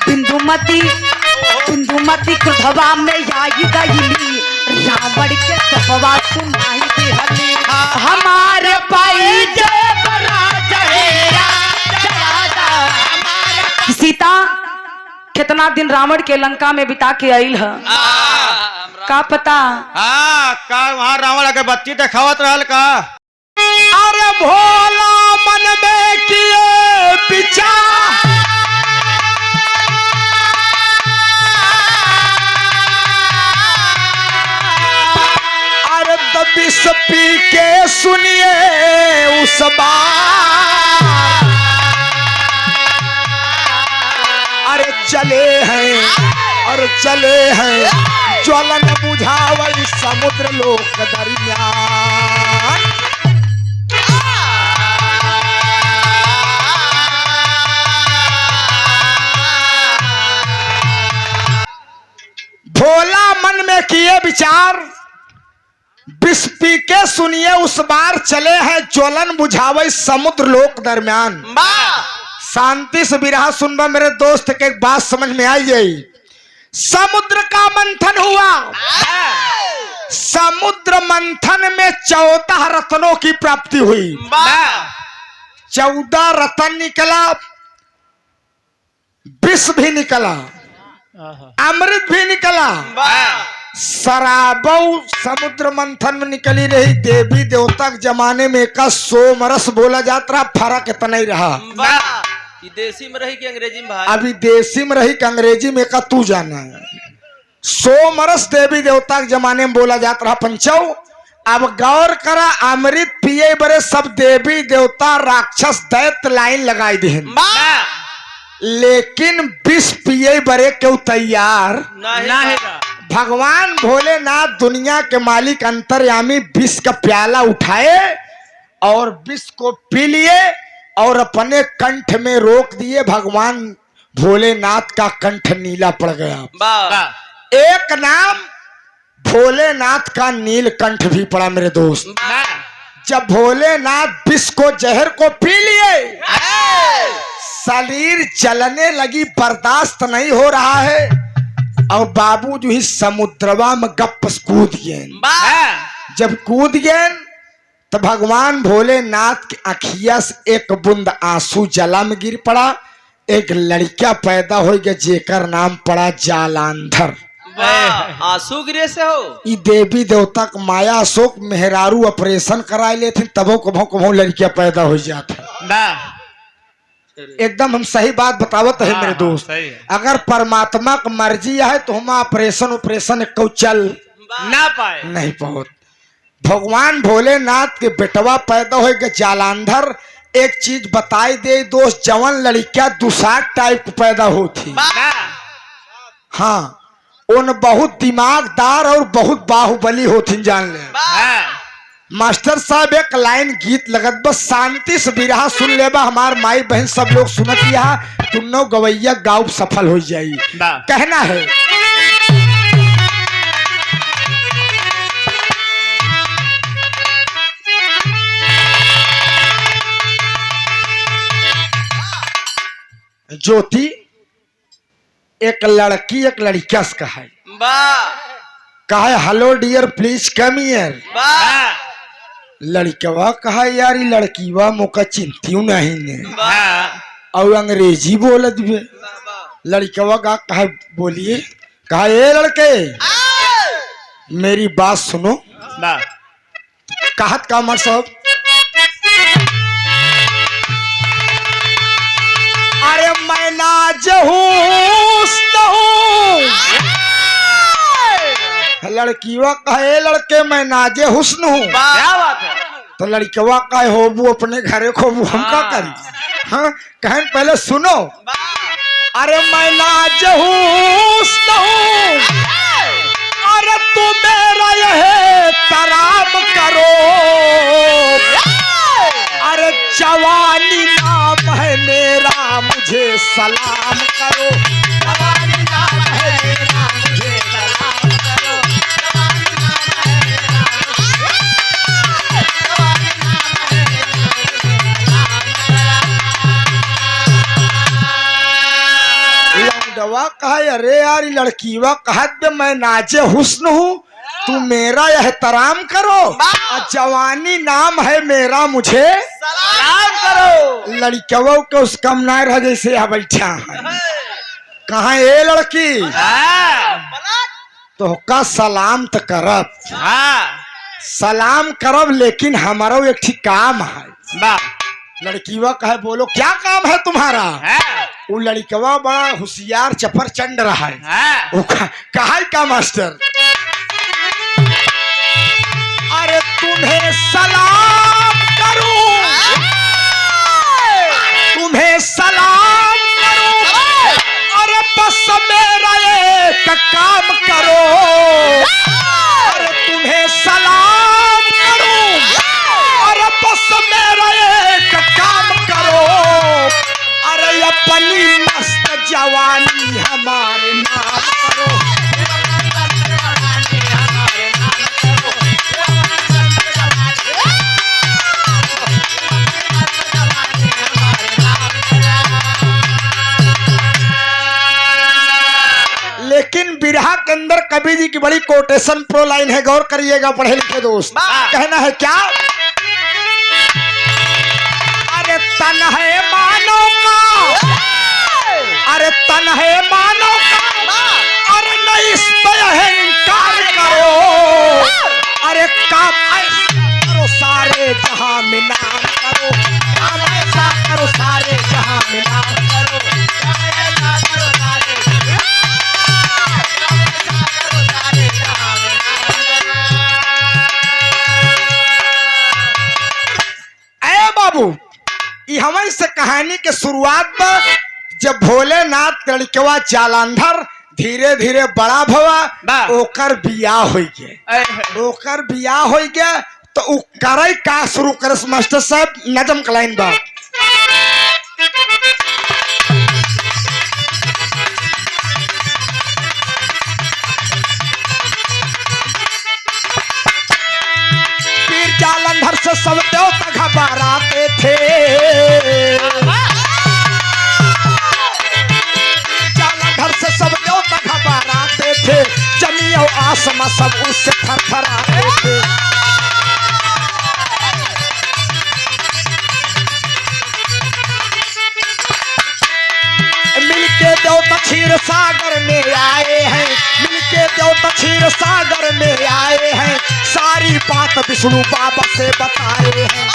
बिंदुमती बिंदुमती क्रोधवा में आई गईली रावण के सपवा सुनाई दिहली हमारे पाई सीता कितना दिन रावण के लंका में बिता के आइल है का पता। हाँ का वहाँ रावण अगर बत्ती दिखावत रहल का। अरे भोला मन में किए विचार अरे विष पी के सुनिए उस बार अरे चले हैं ज्वलन बुझावई समुद्र लोक दरमियान। भोला मन में किए विचार विष पी के सुनिए उस बार चले हैं ज्वलन बुझावई समुद्र लोक दरमियान। शांति से बिरहा सुनबा मेरे दोस्त के एक बात समझ में आई जाई। समुद्र का मंथन हुआ, समुद्र मंथन में 14 रत्नों की प्राप्ति हुई। 14 रत्न निकला, विष भी निकला, अमृत भी निकला, शराबौ समुद्र मंथन में निकली रही। देवी देवता के जमाने में का सोमरस बोला जाता रहा, फर्क इतना ही रहा। देसी में रही कि अंग्रेजी में भाई? अभी देसी में रही कि अंग्रेजी में का तू जाना है। सोमरस देवी देवता के जमाने में बोला जाता रहा पंचौ। अब गौर करा, अमृत पिए बरे सब देवी देवता राक्षस दैत्य लाइन लगाई दी, लेकिन विष पिए बरे क्यों तैयार नहीं। भगवान भोलेनाथ दुनिया के मालिक अंतर्यामी विष का प्याला उठाए और विष को पी लिए और अपने कंठ में रोक दिए। भगवान भोलेनाथ का कंठ नीला पड़ गया। एक नाम भोलेनाथ का नीलकंठ भी पड़ा मेरे दोस्त। जब भोलेनाथ विष को जहर को पी लिए, शरीर जलने लगी, बर्दाश्त नहीं हो रहा है और बाबू जो ही समुद्रवा में गप्प कूद गए। जब कूद गए तो भगवान भोलेनाथ की आँखिया से एक बूंद आंसू जला में गिर पड़ा। एक लड़का पैदा हो गया जेकर नाम पड़ा जालांधर। आंसू गिरे से हो ई देवी देवता का माया अशोक मेहरारू ऑपरेशन कराए लेते तबो कभो लड़किया पैदा हो जाता। एकदम हम सही बात बतावत है मेरे दोस्त। अगर परमात्मा की मर्जी है तो हम ऑपरेशन को चल ना पाए नहीं पाओ। भगवान भोलेनाथ के बेटवा पैदा हो गया जालांधर। एक चीज बताई दे दोस्त, जवन लड़किया दुसाट टाइप पैदा होती, हाँ उन बहुत दिमागदार और बहुत बाहुबली होती, जान ले। मास्टर साहब एक लाइन गीत लगत, बस शांति से बिरहा सुन लेबा, हमार माई बहन सब लोग सुनत यहाँ, तुमनो गवैया गाँव सफल हो जाई। कहना है ज्योति एक लड़की एक लड़किया से कहा है hello dear please come here. लड़कवा कहा यार ये लड़कीवा मोका चिंतियों नहीं ने और अंग्रेजी बोलत भी। लड़कवा का कहा बोलिए, कहा ये लड़के मेरी बात सुनो। कहत का मर साहब, अरे मैं नाज लड़कीवा कहे लड़के मैं नाजे हुस्न हूँ। क्या बात है? तो लड़कवा कहे होबू अपने घरे खोबू, हम क्या करी। हाँ कहें पहले सुनो, अरे मैं नाज हुस्न हूँ, अरे तू मेरा यह तराम करो, अरे जवानी नाम है मेरा मुझे सलाम करो, जवानी नाम है मेरा मुझे सलाम करो, बुढ़वा कहा अरे यार ये लड़कीवा कहत बे मैं नाजे हुस्न हूँ, तू मेरा एहतराम करो, और जवानी नाम है मेरा मुझे सलाम करो। लड़कवा के उस कम ना रह जैसे यहाँ बैठा है। कहा ये लड़की तो का सलाम तो करब, सलाम करब, लेकिन हमारा एक ठीक काम है। लड़कीवा कहे बोलो क्या काम है तुम्हारा? वो लड़कवा बड़ा होशियार चपर चंड रहा है। वो कहा का मास्टर अरे तुम्हें सलाम करूं, तुम्हें सलाम करूं, अरे बस मेरा एक काम करो, अरे तुम्हें सलाम करूं, अरे बस मेरा एक काम करो, अरे अपनी मस्त जवानी हमारे नाम करो। लेकिन बिरहा के अंदर कबीर जी की बड़ी कोटेशन प्रो लाइन है, गौर करिएगा पढ़े लिखे दोस्त। कहना है क्या? अरे तन है मानो का, अरे तन है मानो का, अरे नहीं इस पे अहंकार करो, अरे काम ऐसा करो सारे जहां में नाम करो, काम ऐसा करो सारे जहां में नाम करो, हमारी से कहानी के शुरुआत में जब भोलेनाथ लड़कवा जालंधर धीरे धीरे बड़ा भवा, ओकर बियाह हो गया, ओकर बियाह हो गया तो उ करे का शुरू करस मास्टर साहब नजम कलाइन बा। पीर जालंधर से सब देवता घबराते थे, जालंधर से सब देवता घबराते थे, जमी और आसमां सब उससे थरथराते थे। मिलके देवता क्षीर सागर में आए हैं, मिलके देवता क्षीर सागर में आए हैं, सारी बात विष्णु बाबा से बताए हैं।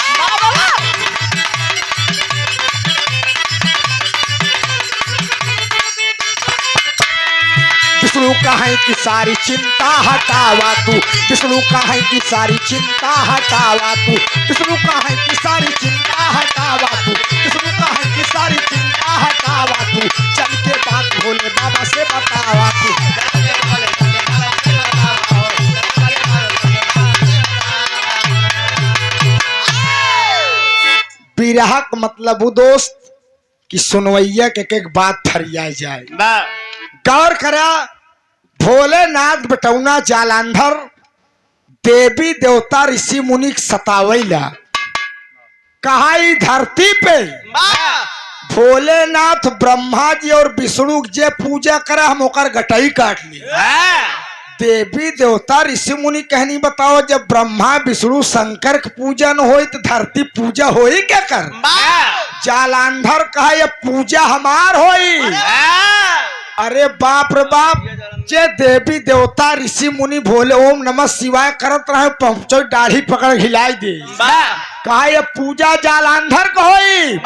विष्णु कहे कि सारी चिंता हटावा तू, विष्णु कहे कि सारी चिंता हटावा तू, विष्णु कहे कि सारी चिंता हटावा तू, विष्णु कहे कि सारी चिंता हटावा तू, चल के बात भोले बाबा से बतावा तू। बिरहक मतलब वो दोस्त कि सुनवैया के एक बात फरिया जाए। गौर करा, भोलेनाथ बटौना जालंधर देवी देवता ऋषि मुनि सतावैला, कहा धरती पे भोलेनाथ ब्रह्मा जी और विष्णु जे पूजा करा हम ओकर गटाई काट ली। देवी देवता ऋषि मुनि कहनी बताओ, जब ब्रह्मा विष्णु शंकर के पूजा न हो तो धरती पूजा हो ही क्या कर? जालंधर कहा ये पूजा हमार होई। अरे बाप रे बाप, जे देवी देवता ऋषि मुनि भोले ओम नमः शिवाय करत रहे, पहुंचो दाढ़ी पकड़ हिलाई दे, कहा ये पूजा जालंधर को होई।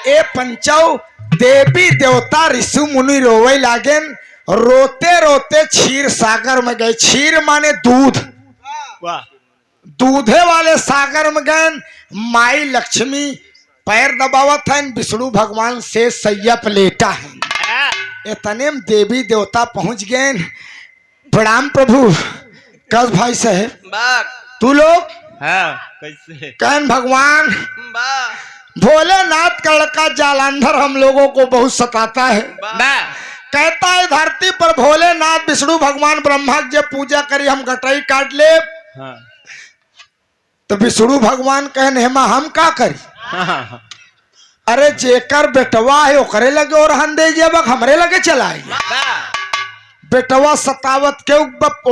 ए पंचौ देवी देवता ऋषि मुनि रोवे लागेन, रोते रोते क्षीर सागर में गए। क्षीर माने दूध, दूधे वाले सागर में गए। माई लक्ष्मी पैर दबावत है, विष्णु भगवान से सैया पे लेटा है। इतने में देवी देवता पहुंच गए। प्रणाम प्रभु। कस भाई साहब तू लोग कैसे कहन भगवान भोलेनाथ का लड़का जालंधर हम लोगों को बहुत सताता है। कहता है धरती पर भोलेनाथ विष्णु भगवान ब्रह्मा जब पूजा करी हम गटाई काट ले। तो विष्णु भगवान कहने हेमा हम का करी? अरे जेकर बेटवा है ओकरे लगे और हंदे जब हमरे लगे चलाई बेटवा सतावत के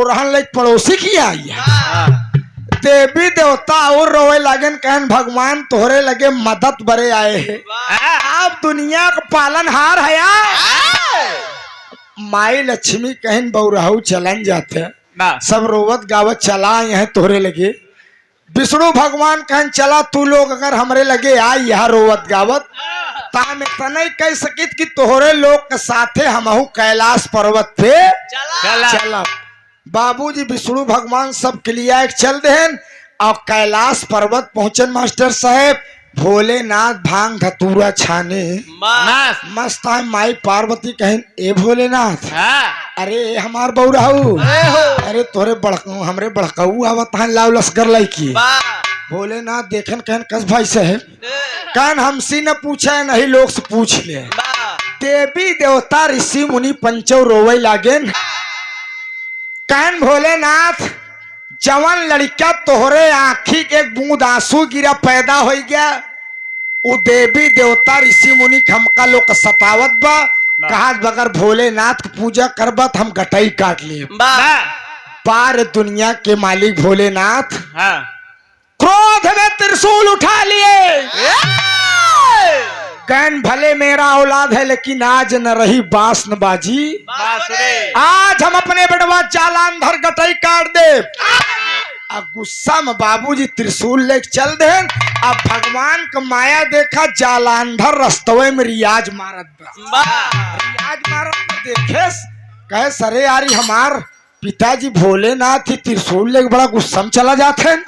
ओरहन लग पड़ोसी की आई देवी देवता और रोए लगन कहन भगवान तोहरे लगे मदद बरे आए हैं आप दुनिया का पालनहार है माई लक्ष्मी कहन बौराहू चलन जाते सब रोवत गावत चला यहाँ तोहरे लगे विष्णु भगवान कहन चला तू लोग अगर हमरे लगे आई यहाँ रोवत गावत ताम इतना ही कह सकित कि तोहरे लोग के साथे हमहू कैलाश पर्वत पे चला बाबूजी विष्णु भगवान सब क्लिया एक चल देन और कैलाश पर्वत पहुंचन मास्टर साहेब भोलेनाथ भांग धतूरा छाने मस्त है माई पार्वती कहन ए भोलेनाथ अरे हमार बौराहू अरे तोरे बड़कू हमरे बड़कऊ आवत है लाव लस्कर लड़की भोलेनाथ देखन कहन कस भाई साहेब कहन हमसे न पूछे नहीं लोग से पूछ ले देवी देवता ऋषि मुनि पंचो रोवे लागेन कहन भोलेनाथ जवान लड़का तोहरे आँखी के एक बूंद आंसू गिरा पैदा हो गया वो देवी देवता ऋषि मुनि खमका लोग सतावत बा कहा बगर भोलेनाथ की पूजा करबा हम गटाई काट लिए पार दुनिया के मालिक भोलेनाथ क्रोध में त्रिशूल उठा लिए कहन भले मेरा औलाद है लेकिन आज न रही बास न बाजी आज हम अपने बेटवा चालान धर गटाई काट दे अब गुस्सा में बाबूजी त्रिशूल लेके चल दे अब भगवान का माया देखा जालांधर रस्तवे में रियाज मारत रियाज मारत देखे कहे सरे यारी हमार पिताजी भोलेनाथ ही त्रिशूल लेके बड़ा गुस्सा में चला जाते हैं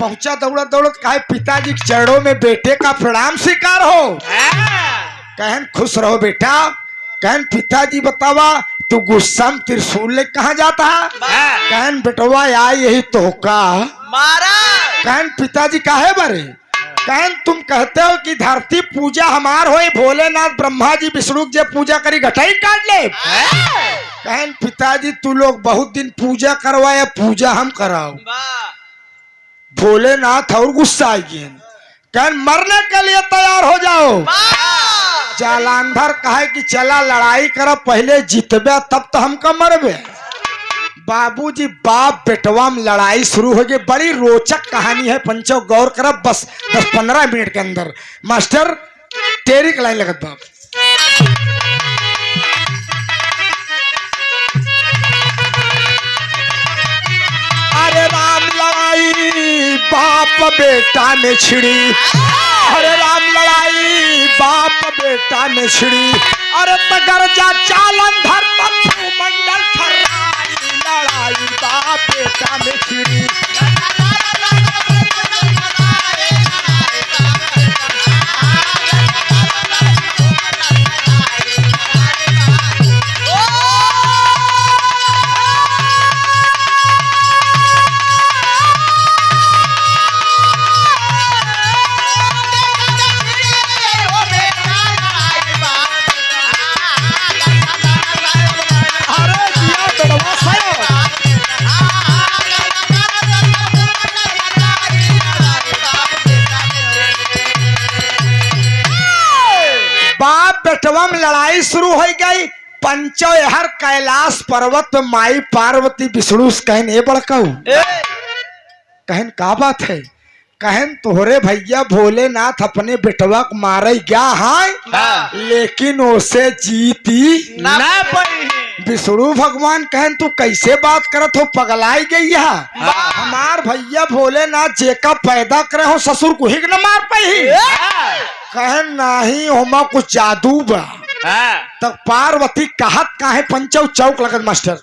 पहुंचा दौड़त दौड़त कहे पिताजी के चरणों में बेटे का प्रणाम स्वीकार हो कहन खुश रहो बेटा कहन पिताजी बतावा तू गुस्सा में त्रिशूल ले कहाँ जाता है कहन बेटवा या यही तोहका कहन पिताजी काहे बरे कहन तुम कहते हो कि धरती पूजा हमार होए भोलेनाथ ब्रह्मा जी विष्णु जे पूजा करी घटाई काट ले कहन पिताजी तू लोग बहुत दिन पूजा करवाए पूजा हम कराओ भोलेनाथ और गुस्सा आई कहन मरने के लिए तैयार हो जाओ जालांधर कहे कि चला लड़ाई कर पहले जीतबे तब तो हमका मरबे बाबूजी बाप बेटवा में लड़ाई शुरू हो गई बड़ी रोचक कहानी है पंचो गौर करब बस 10-15 मिनट के अंदर मास्टर तेरी की लाइन लगत बाप अरे राम लड़ाई बाप बेटा में छिड़ी अरे राम लड़ाई बाप बेटा में छिड़ी अरे तगर जा चालन धर मंडल लड़ाई बाप बेटा में छिड़ी बेटवा में लड़ाई शुरू हो गई पंचो हर कैलाश पर्वत में माई पार्वती विष्णु कहन ए बड़काऊ कहन का बात है कहन तोहरे भैया भोलेनाथ अपने बेटवा को मारे गया है लेकिन उसे जीती ना पाई विष्णु भगवान कहन तू कैसे बात करत हो पगलाई गई है हमार भैया भोलेनाथ जेका पैदा करे हो ससुर को ही न मार पाई कहन नहीं होमा कुछ जादू बा तब पार्वती कहत काहे पंचौ चौक लगत मास्टर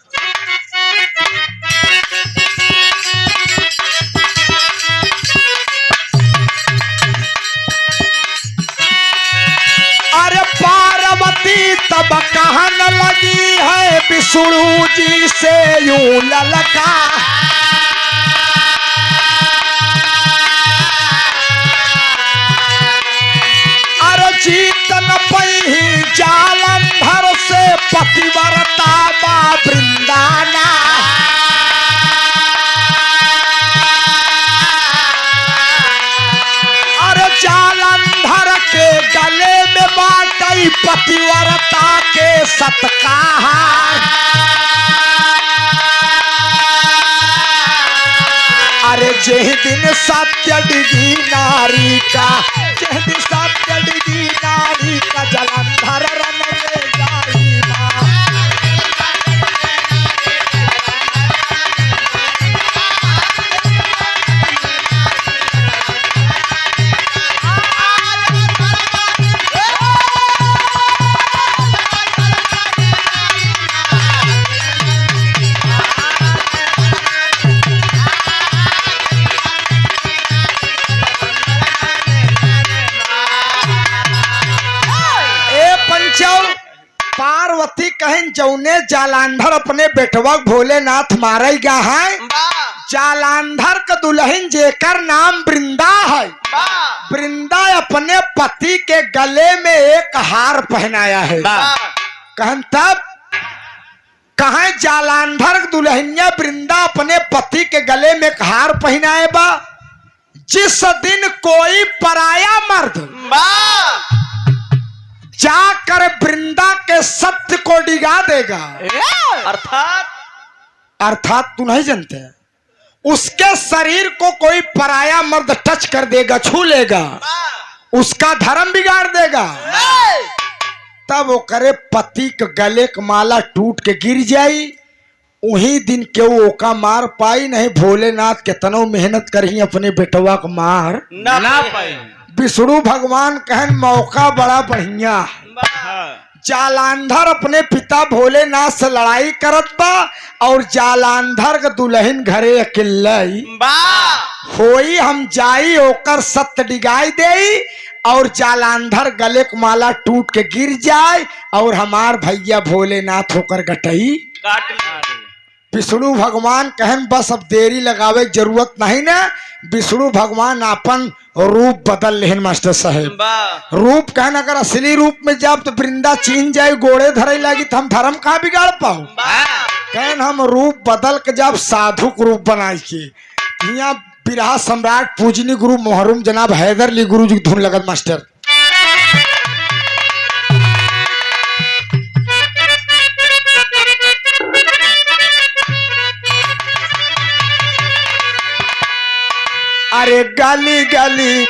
अरे पार्वती तब कहन लगी है विष्णु जी से यूं ललका जीतन पही जालंधर से पतिव्रता बा वृंदाना अरे जालंधर के पतिव्रता के सत्कार। अरे जह दिन सत्य डिगी नारी का, जह दिन सत्य डिगी नारी का जलंधर रन में जाई माँ। पार्वती कहें जौने जालंधर अपने बेटवा भोलेनाथ मारे गया है, जालंधर का दुल्हन जेकर नाम वृंदा है। वृंदा अपने पति के गले में एक हार पहनाया है। कहन तब कहा जालंधर दुल्हनिया वृंदा अपने पति के गले में एक हार पहनाए बा। जिस दिन कोई पराया मर्द जाकर वृंदा के सत्य को डिगा देगा, अर्थात तू नहीं जानते, उसके शरीर को कोई पराया मर्द टच कर देगा, छू लेगा, उसका धर्म बिगाड़ देगा, तब वो करे पति के गले का माला टूट के गिर जाई। वही दिन के वो का मार पाई नहीं। भोलेनाथ कितनो मेहनत करही अपने बेटवा को मार ना पाई। विष्णु भगवान कहन मौका बड़ा बढ़िया। जालंधर अपने पिता भोलेनाथ से लड़ाई करत बा और जालंधर का दुल्हन घरे अकेला होई। हम जाई ओकर सत्य डिगाई दे और जालंधर गले के माला टूट के गिर जाए और हमार भैया भोलेनाथ होकर गटई काट। विष्णु भगवान कहन बस अब देरी लगावे की जरूरत नहीं ना। विष्णु भगवान अपन रूप बदल लेहन मास्टर साहब। रूप कहन अगर असली रूप में जाब तो वृंदा चीन जाए, गोड़े धरे लगी तो हम धर्म कहाँ बिगाड़ पाओ। कहन हम रूप बदल के जब साधु के रूप बनाए के यहाँ बिरहा सम्राट पूजनी गुरु मोहरुम जनाब हैदर अली गुरु जी धुन लगत मास्टर। अरे गाली गाली,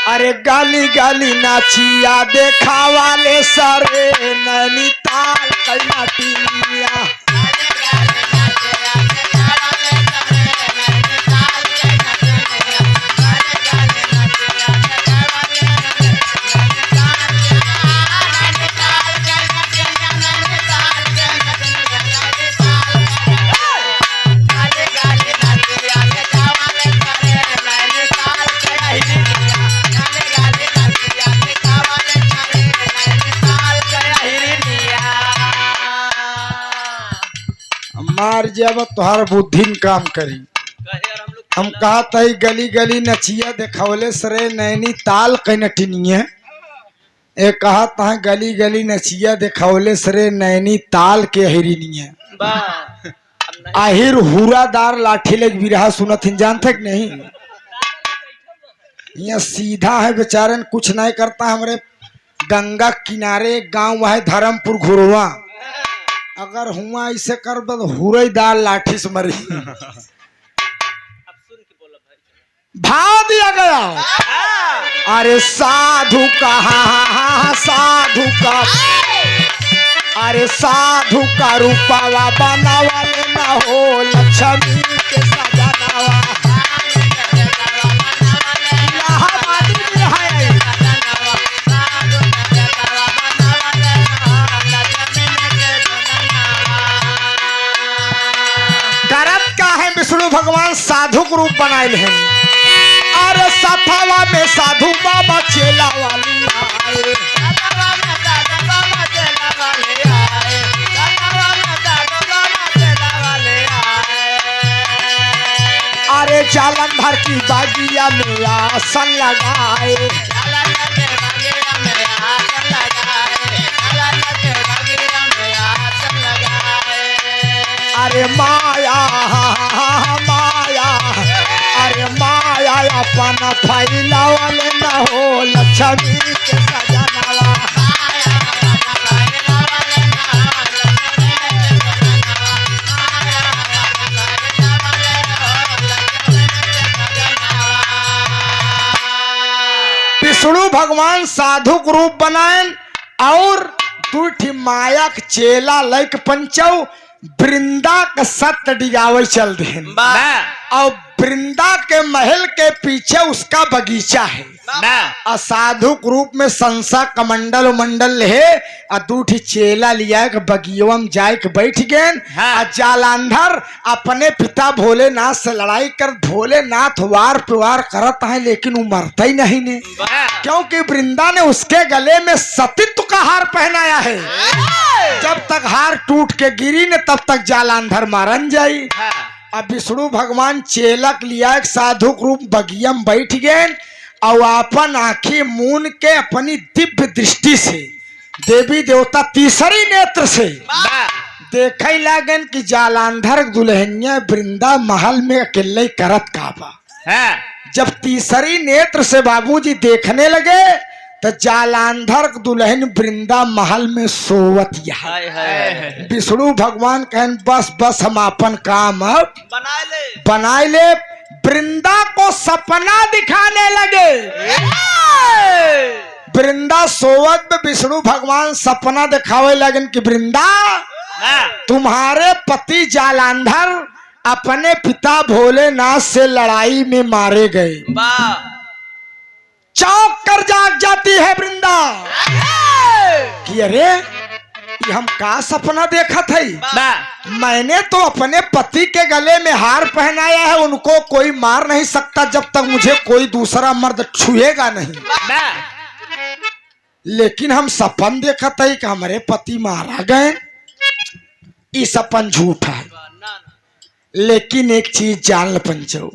अरे गाली गाली नाचिया देखा वाले सारे नैनीताल कलनाटिया। मार जब तुहार बुद्धि में काम करी। हम कहा तही गली गली नचिया देखावले सरे नैनीताल कैनटिनिया। ए कहा तहा गली गली नचिया देखावले सरे नैनीताल के अहिरिनिया। आहिर हुरादार लाठी ले बिरहा सुनत हिन जानते कि नहीं। यहाँ सीधा है बेचारन, कुछ नहीं करता। हमरे गंगा किनारे गांव है धर्मपुर घुरवा, अगर हुआ ऐसे कर तो हुरईदार लाठी से मरी। भाव दिया गया। अरे साधु का साधु का, अरे साधु का रूपावा बनावाले ना हो लक्ष्मी के सजनावा। विष्णु भगवान साधु के रूप बनाए हैं। अरे सथावा में साधु बाबा चेला वाली आए। अरे जालंधर की बागिया में आसन लगाए। अरे माया माया, अरे माया अपन फैलावल न हो लक्ष्मी के सजनावा। भगवान साधु के रूप बनाए और दूठी माया के चेला लैक पंचौ वृंदा के सत्य डिगावे चल देन और वृंदा के महल के पीछे उसका बगीचा है। असाधु रूप में संसा कमंडल मंडल है और दूठी चेला लिया के बगिया में जाए के बैठ गए। जालंधर अपने पिता भोलेनाथ से लड़ाई कर भोलेनाथ वार प्रवार करता है लेकिन वो मरता ही नहीं ने, क्योंकि वृंदा ने उसके गले में सतीत्व का हार पहनाया है। जब तक हार टूट के गिरी ने तब तक जालंधर मारन जाई। अब विष्णु भगवान चेलक लिया एक साधु रूप बगिया में बैठ गए और अपन आंखी मून के अपनी दिव्य दृष्टि से देवी देवता तीसरी नेत्र से देखे लागन कि जालंधर दुल्हनिया वृंदा महल में अकेले करत काबा। जब तीसरी नेत्र से बाबूजी देखने लगे तो जालंधर दुल्हन वृंदा महल में सोवत है। विष्णु भगवान कहन बस बस हम अपन काम अब बनाए ले। वृंदा को सपना दिखाने लगे। वृंदा सोवत में विष्णु भगवान सपना दिखावे लगन कि वृंदा तुम्हारे पति जालंधर अपने पिता भोलेनाथ से लड़ाई में मारे गए। चौंक कर जाग जाती है वृंदा कि अरे ये हम का सपना देखा था। मैंने तो अपने पति के गले में हार पहनाया है, उनको कोई मार नहीं सकता जब तक मुझे कोई दूसरा मर्द छुएगा नहीं। लेकिन हम सपन देखा था कि हमारे पति मारा गए। ये सपन झूठा है। लेकिन एक चीज जान ल पंचो,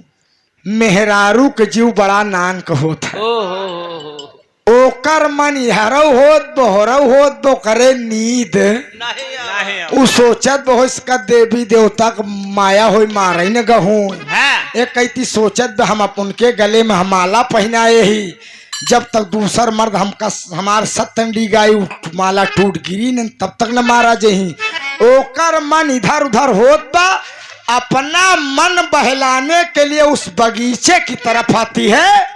मेहरारू के जीव बड़ा नान का होता है। ओकर मन हरव होत बोहरव होत बो करे नींद उ सोचत बो इसका देवी देवता का माया होई मारे न गहू। एक कहती सोचत बो हम उनके गले में हमाला पहनाए ही जब तक दूसर मर्द हमका हमार सतंडी गाय माला टूट गिरी न तब तक न मारा जही। ओकर मन इधर उधर होत बा। अपना मन बहलाने के लिए उस बगीचे की तरफ आती है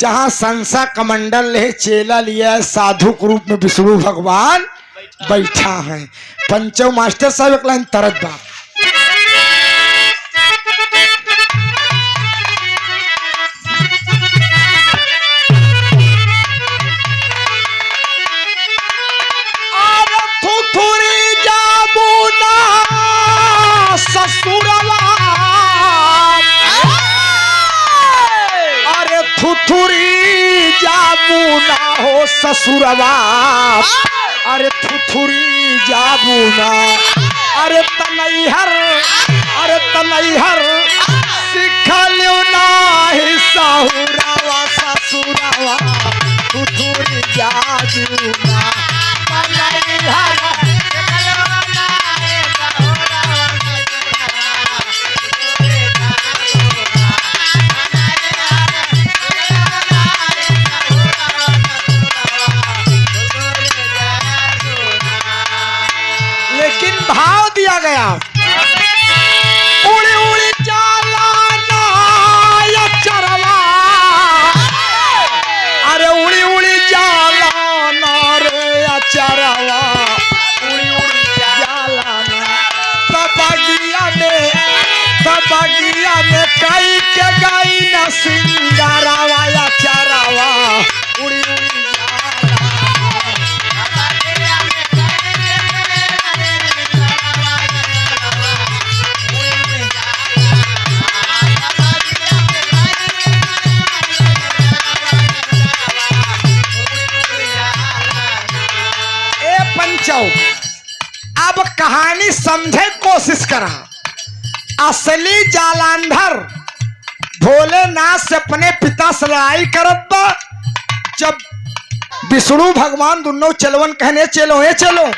जहां संसा कमंडल है चेला लिया है साधु के रूप में विष्णु भगवान बैठा है। पंचो मास्टर साहब एक लाइन तरत बा। थुथुरी जाबू ना हो ससुरवा, अरे थुथुरी जाबू ना, अरे तनैहर सिखलियो नाही सहुरवा ससुरवा थुथुरी जाबू ना तनैहर। भाव दिया गया उड़ी उड़ी जालाना या चरवा, अरे उड़ी उड़ी जालाना रे या चरवा उड़ी उड़ी जालाना। तब बगिया में कई के गई न सिंगारावा या चरवा उड़ी उड़ी अब कहानी समझे कोशिश करा। असली जालंधर भोलेनाथ से अपने पिता से लड़ाई करत बा। जब विष्णु भगवान दोनों चलवन कहने चलो ये चलो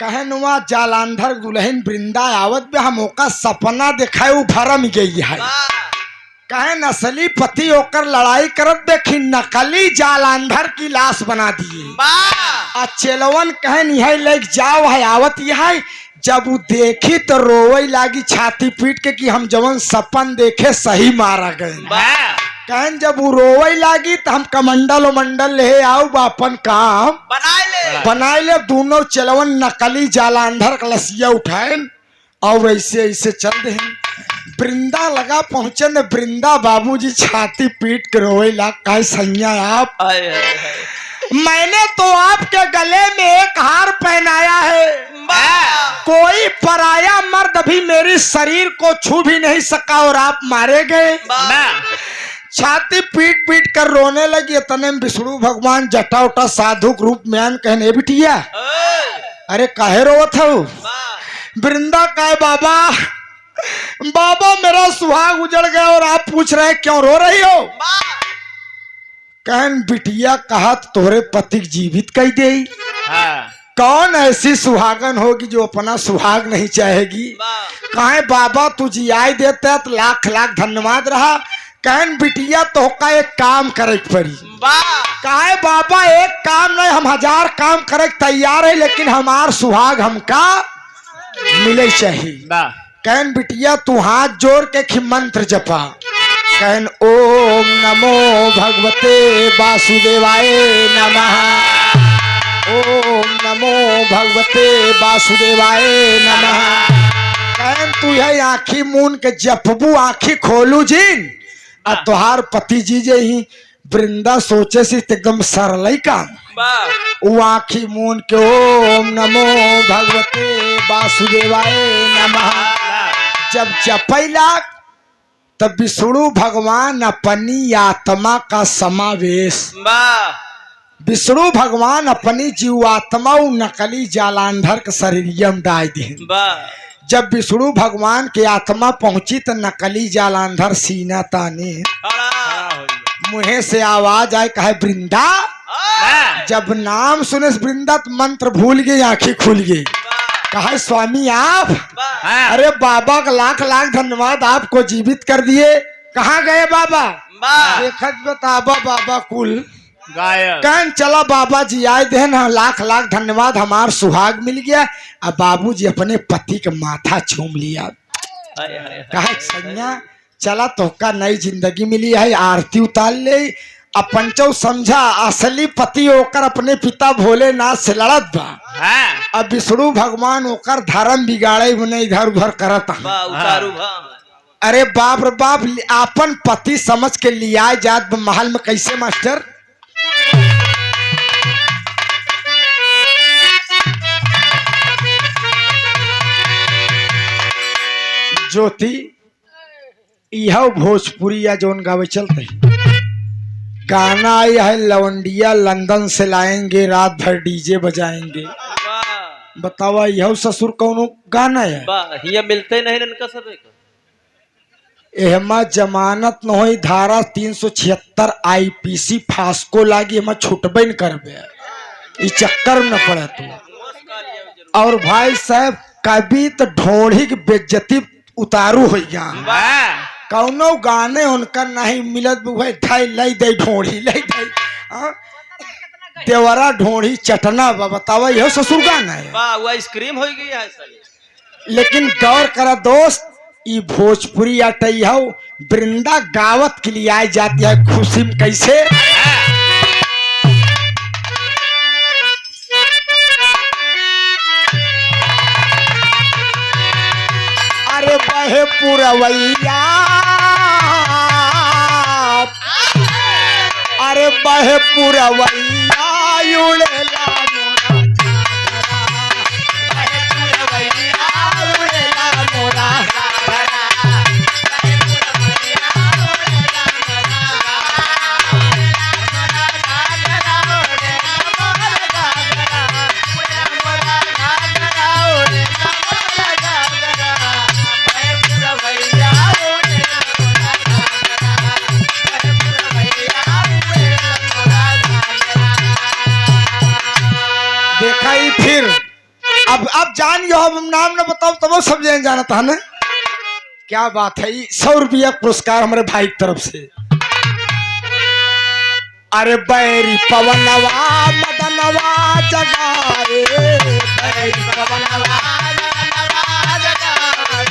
कहनुआ जालंधर दुल्हन वृंदा आवत बे हम ओका सपना दिखाए वो भरम गई है। कहे नस्ली पति होकर लड़ाई करत देखी नकली जालंधर की लाश बना दिए। चेलवन कहन यह लेक जाओ है आवत यह। जब वो देखी तो रोवे लागी छाती पीट के कि हम जवन सपन देखे सही मारा गए। कहन जब वो रोवे लागी तो हम कमंडल उमंडल ले आओ अपन काम बनाए ले। दोनों चलवन नकली जालांधर कलसिया उठाए और ऐसे ऐसे चल दे। वृंदा लगा पहुंचे न वृंदा बाबूजी छाती पीट के रोवे ला, कहे सैया आप मैंने तो आपके गले में एक हार पहनाया है, कोई पराया मर्द भी मेरे शरीर को छू भी नहीं सका और आप मारे गए। छाती पीट पीट कर रोने लगी। इतने में विष्णु भगवान जटा उटा साधु रूप में आन कहने बिटिया अरे काहे रोवत हो? वृंदा कहे बाबा बाबा मेरा सुहाग उजड़ गया और आप पूछ रहे क्यों रो रही हो? कहन बिटिया कहा तोरे पति जीवित कही दे। कौन ऐसी सुहागन होगी जो अपना सुहाग नहीं चाहेगी? कहे बाबा तू जियाई देते तो लाख लाख धन्यवाद रहा। कहन बिटिया तो का एक काम करे पड़ी। कहे बाबा एक काम नहीं हम 1000 काम करे तैयार है, लेकिन हमार सुहाग हमका मिले चाहिए। कहन बिटिया तू हाथ जोड़ के मंत्र जपा। कहन ओम नमो भगवते वासुदेवाय नमः, ओम नमो भगवते वासुदेवाय नमः। कहन तू यह आँखी मून के जपबू आँखी खोलू जिन आ तुहार पति जी जे ही। वृंदा सोचे से एकदम सरल ही काम। वो आँखी मून के ओम नमो भगवते वासुदेवाय नमः जब जपैला तब विष्णु भगवान अपनी आत्मा का समावेश, विष्णु भगवान अपनी जीवात्मा नकली जालांधर के शरीर में डाल दी। जब विष्णु भगवान की आत्मा पहुंची तो नकली जालांधर सीना ताने मुहे से आवाज आए कहे वृंदा। जब नाम सुने वृंदा तो मंत्र भूल गई आंखें खुल गई। कहा स्वामी आप? अरे बाबा का लाख लाख धन्यवाद आपको जीवित कर दिए। कहाँ गए बाबा? देखत बताबा बाबा कुल गायब। कहन चला बाबा जी आए दे ना, लाख लाख धन्यवाद हमार सुहाग मिल गया। अब बाबू जी अपने पति का माथा चूम लिया। कहा सैया चला तो का नई जिंदगी मिली है, आरती उतार ले। अपन चौ समझा असली पति होकर अपने पिता भोलेनाथ से लड़त बा। अब विष्णु भगवान होकर धर्म बिगाड़े बने इधर उधर करता। अरे बाप रे बाप अपन पति समझ के लिया जात महल में कैसे मास्टर? ज्योति यह भोजपुरी या जोन गावे चलते गाना आया है लवंडिया लंदन से लाएंगे रात भर डीजे बजाएंगे। बतावा यह ससुर कौन गाना है? ये मिलते नहीं इनका सब एहमा जमानत न होई धारा 376 आईपीसी फास्को लागी एमा छुटबे न करबे। इस चक्कर में न पड़े तू। और भाई साहब कभी तो ढोढ़ी की बेइज्जती उतारू हो गया। कौनो गाने उनका नहीं मिलत भाई ढाई लई दे ढोढ़ी लई दे देवरा ढोढ़ी चटना बतावा यह ससुर गाना है। वो आइसक्रीम हो गई है। लेकिन गौर करा दोस्त ये भोजपुरी अटई हो वृंदा गावत के लिए आई जाती है खुशी में कैसे? अरे बहे पुरवैया, अरे बहे पुरवैया उड़ेला फिर अब जान यो हम नाम न बताओ तब सब जाना था ना। क्या बात है? 100 रुपया पुरस्कार हमारे भाई की तरफ से। अरे बैरी पवनवा मदनवा जगाए, बैरी पवनवा मदनवा जगाए,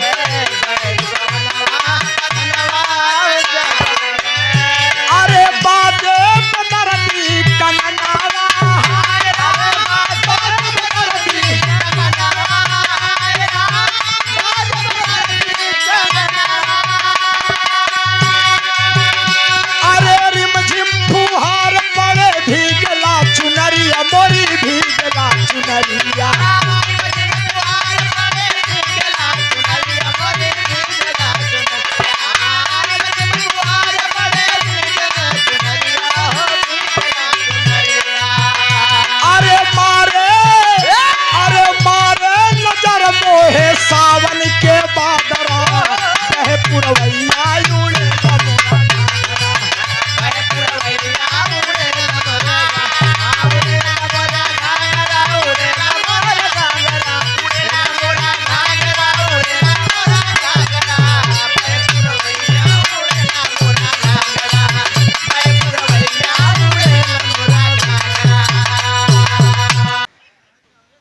बैरी पवनवा मदनवा जगाए।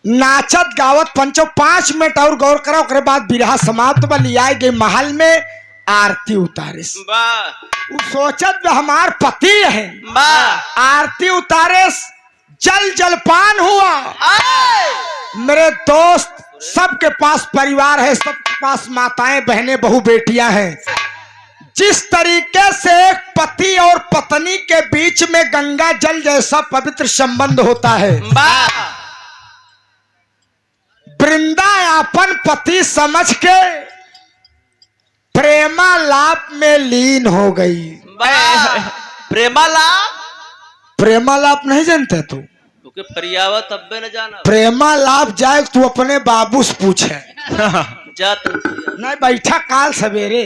नाचत गावत पंचो 5 मिनट और गौर करो, ओकरे बाद बिरहा समाप्त बा। लिया गई महल में आरती उतारिस। उ सोचत बा हमार पति है, आरती उतारिस, जल जलपान हुआ। मेरे दोस्त सबके पास परिवार है, सबके पास माताएं बहनें बहू बेटियां हैं। जिस तरीके से एक पति और पत्नी के बीच में गंगा जल जैसा पवित्र संबंध होता है, वृंदा अपन पति समझ के प्रेमालाप में लीन हो गई। प्रेमालाप नहीं जानते तू? फरियावा तब न जाना। प्रेमालाप जाए तू अपने बाबू से पूछे। जा तू नहीं बैठा काल सवेरे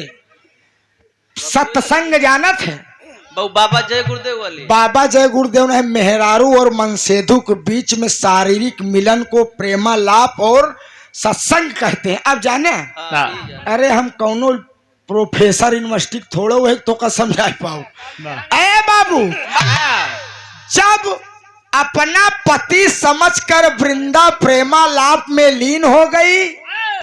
सत्संग जानत है। बाबा जय गुरुदेव वाली। बाबा जय गुरुदेव ने मेहरारू और मनसेधु के बीच में शारीरिक मिलन को प्रेमालाप और सत्संग कहते हैं। अब जाने अरे हम कौनो प्रोफेसर यूनिवर्सिटी थोड़े हुए तो का समझा पाओ। ए बाबू, जब अपना पति समझकर वृंदा प्रेमालाप में लीन हो गई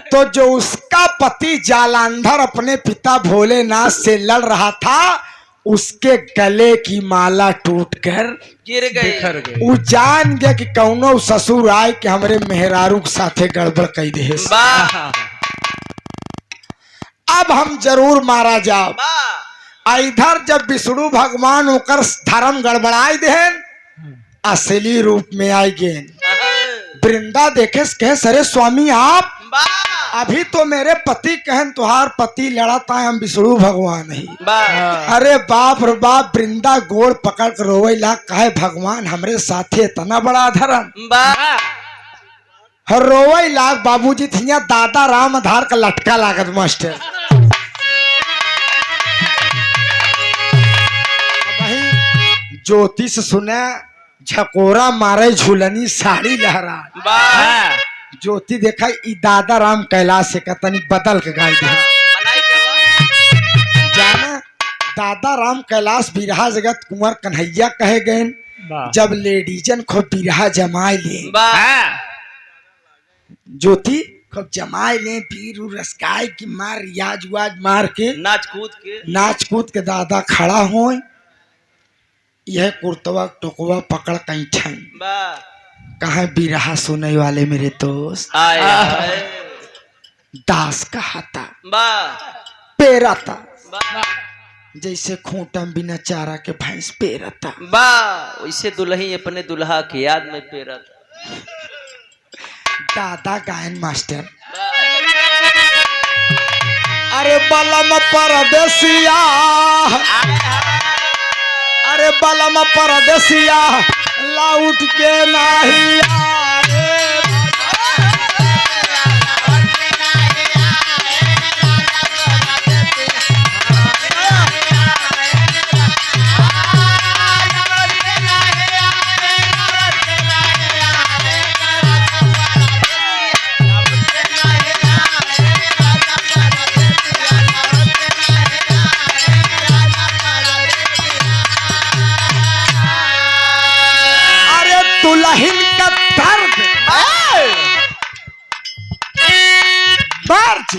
तो जो उसका पति जालंधर अपने पिता भोलेनाथ से लड़ रहा था, उसके गले की माला टूटकर गिर गई। वो जान गया कि कौनो ससुर आए कि हमरे मेहरारू के साथे गड़बड़ कई दे। अब हम जरूर मारा जाओ। इधर जब विष्णु भगवान होकर धर्म गड़बड़ाई देन, असली रूप में आई गेन। वृंदा देखे कहे सरे स्वामी आप अभी तो मेरे पति कहन तुहार पति लड़ा था, हम विष्णु भगवान ही। अरे बाप रे बाप, वृंदा गोड़ पकड़ कर रोवे ला, कहे भगवान हमरे साथे इतना बड़ा धर्म। रोवे ला बाबूजी थिया दादा राम आधार का लटका लागत मास्टर। वही ज्योतिष सुने झकोरा मारे झूलनी साड़ी लहरा। ज्योति देखा ई दादा राम कैलाश से तनी बदल के गाय दे जाना। दादा राम कैलाश बिरहा जगत कुंवर कन्हैया कहे गए। जब लेडीजन को बिरहा जमाए ले, ज्योति खूब जमाए ले, पीर रसकाय की मार रियाज उज मार के नाच कूद के दादा खड़ा हो, यह कुर्तवा टोकवा पकड़ कहीं कहा बिरहा सुनने वाले मेरे दोस्त। दास कहा था पेरा था, जैसे खूंटम बिना चारा के भैंस पेरा था, वैसे दुल्ही अपने दुल्हा की याद में पेरा था। दादा गायन मास्टर। अरे बलम परदेसिया, अरे बलम परदेसिया लौट के नहीं आए। दुल्हन का दर्द मर्ज,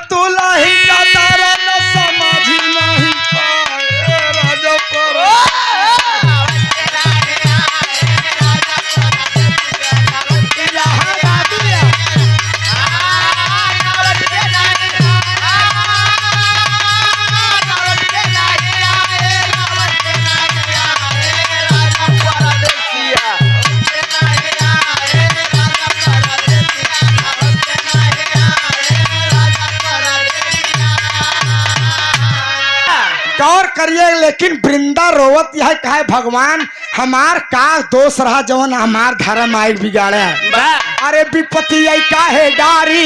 दुल्हन का दर्द समझ नहीं पाए राजा पर। गौर करिए, लेकिन वृंदा रोवत यह कहे भगवान हमार का दोष रहा जवन हमार धर्म आई बिगाड़े। अरे विपत्ति आई काहे डारी,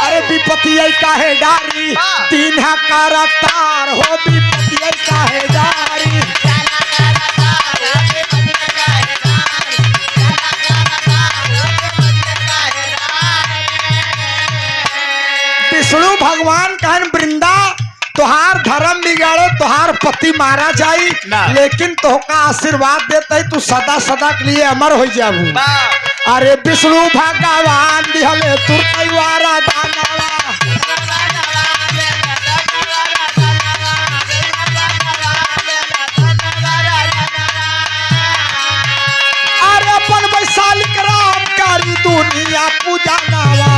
अरे विपत्ति आई काहे डारी, तीन का रफ्तार हो विपत्ति आई काहे डारी। विष्णु भगवान कहन वृंदा तुहार धर्म बिगाड़े, तुहार पति मारा जाई, लेकिन तोहका आशीर्वाद देते तू सदा सदा के लिए अमर हो जाबू। अरे विष्णु भगवान दिहले तुरतैवारा दानवा। अरे अपन वैशालिक राम कारी दुनिया पूजा नावा।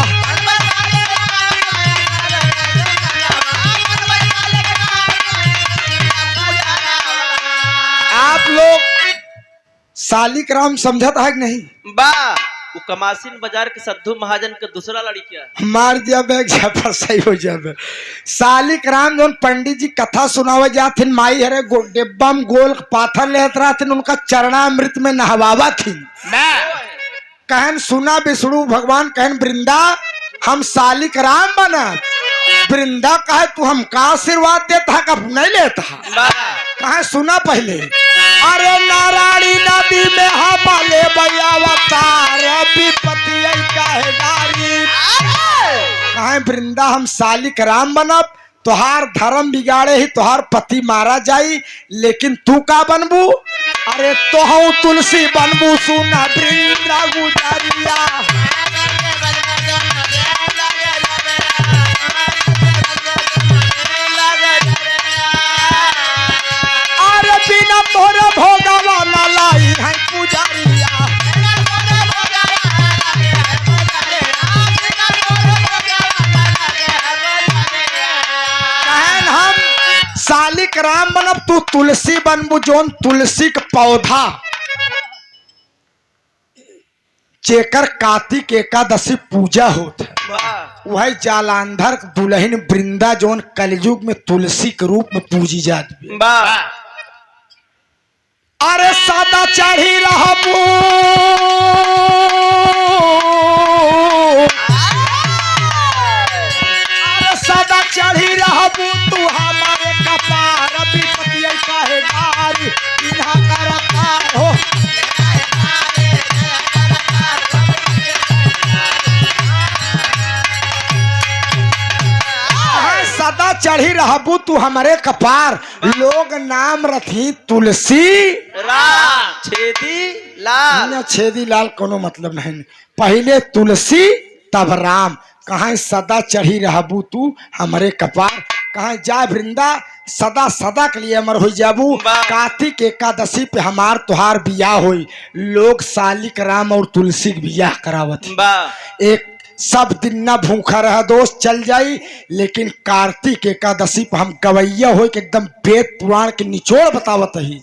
आप लोग शालिक राम समझता है कि नहीं? बा वो कमासीन बाजार के सद्दू महाजन के दूसरा लड़किया मार दिया बैग झपर सही हो जाए। शालिक राम जो पंडित जी कथा सुनावे जाथिन माई हरे डिब्बा में गोल पाथर लेत रहथिन उनका चरणामृत में नहवावा थी। कहन सुना विष्णु भगवान कहन वृंदा हम शालिक राम बना। वृंदा कहे तू हमका आशीर्वाद देता का नहीं लेता कहे सुना पहले। अरे नारायणी नदी में हमारे अवतार विपत्ति काहे गारी। कहे वृंदा हम शालिक राम बनब तोहार धर्म बिगाड़े ही तोहार पति मारा जाई लेकिन तू का बनबू। अरे तोहू तुलसी बनबू सुना वृंदा गुजरिया। अरे बिना तोरे भोगवा न लाई है पुजारिया। कहन हम शालिक राम बनब तू तुलसी बनबू जोन तुलसी का पौधा जेकर कार्तिक एकादशी पूजा होत है वही जालंधर दुल्हन वृंदा जोन कलयुग में तुलसी के रूप में पूजी जाती। अरे सदा चढ़ी रहबू अरे सदा चढ़ी रहबू तू हमारे कपार विपत्ति काहे गारी इन्हा करता हो। सदा चढ़ी रहबू तू हमारे कपार लोग नाम रथी तुलसी छेदी लाल। छेदी लाल कोनो मतलब नहीं। पहले तुलसी तब राम। कहाँ सदा चढ़ी रहबू तू हमारे कपार। कहाँ जा वृंदा सदा सदा के लिए अमर हो जाबू। कार्तिक एकादशी पे हमार तुहार बियाह होई। लोग शालिक राम और तुलसी के बियाह करावत। एक सब दिन न भूखा रहा दोस्त चल जाई लेकिन कार्तिक एकादशी पे हम गवैया हो के एकदम वेद पुराण के निचोड़ बतावत ही।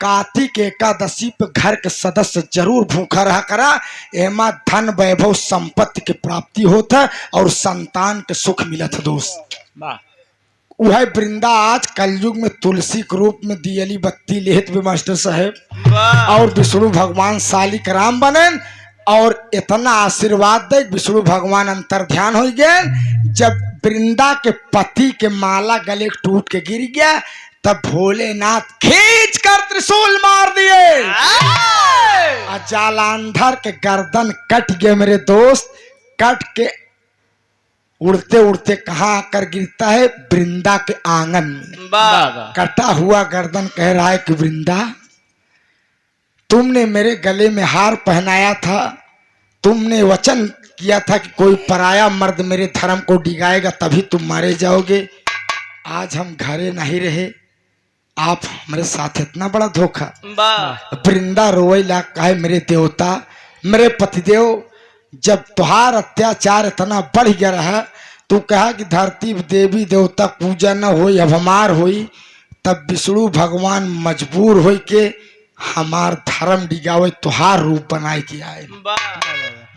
कार्तिक एकादशी पे घर के सदस्य जरूर भूखा रहा करा। एमा धन वैभव संपत्ति के प्राप्ति होता और संतान के सुख मिलत दोस्त। वह वृंदा आज कलयुग में तुलसी के रूप में दियली बत्ती लेहत भी मास्टर साहेब और विष्णु भगवान शालिक राम बने और इतना आशीर्वाद दे विष्णु भगवान अंतर ध्यान हो गए। जब वृंदा के पति के माला गले टूट के गिर गया तब भोलेनाथ खींच कर त्रिशूल मार दिए। जालंधर के गर्दन कट गए मेरे दोस्त। कट के उड़ते उड़ते कहाँ आकर गिरता है वृंदा के आंगन में। कटा हुआ गर्दन कह रहा है कि वृंदा तुमने मेरे गले में हार पहनाया था। तुमने वचन किया था कि कोई पराया मर्द मेरे धर्म को डिगाएगा तभी तुम मारे जाओगे। आज हम घरे नहीं रहे आप हमारे साथ इतना बड़ा धोखा। वृंदा रोए ला कहे मेरे देवता मेरे पतिदेव जब तुहार अत्याचार इतना बढ़ गया रहा तू कहा कि धरती देवी देवता पूजा न होई अब हमार होई। तब विष्णु भगवान मजबूर हो के हमार धर्म डिगावे तुहार रूप बनाए के आए।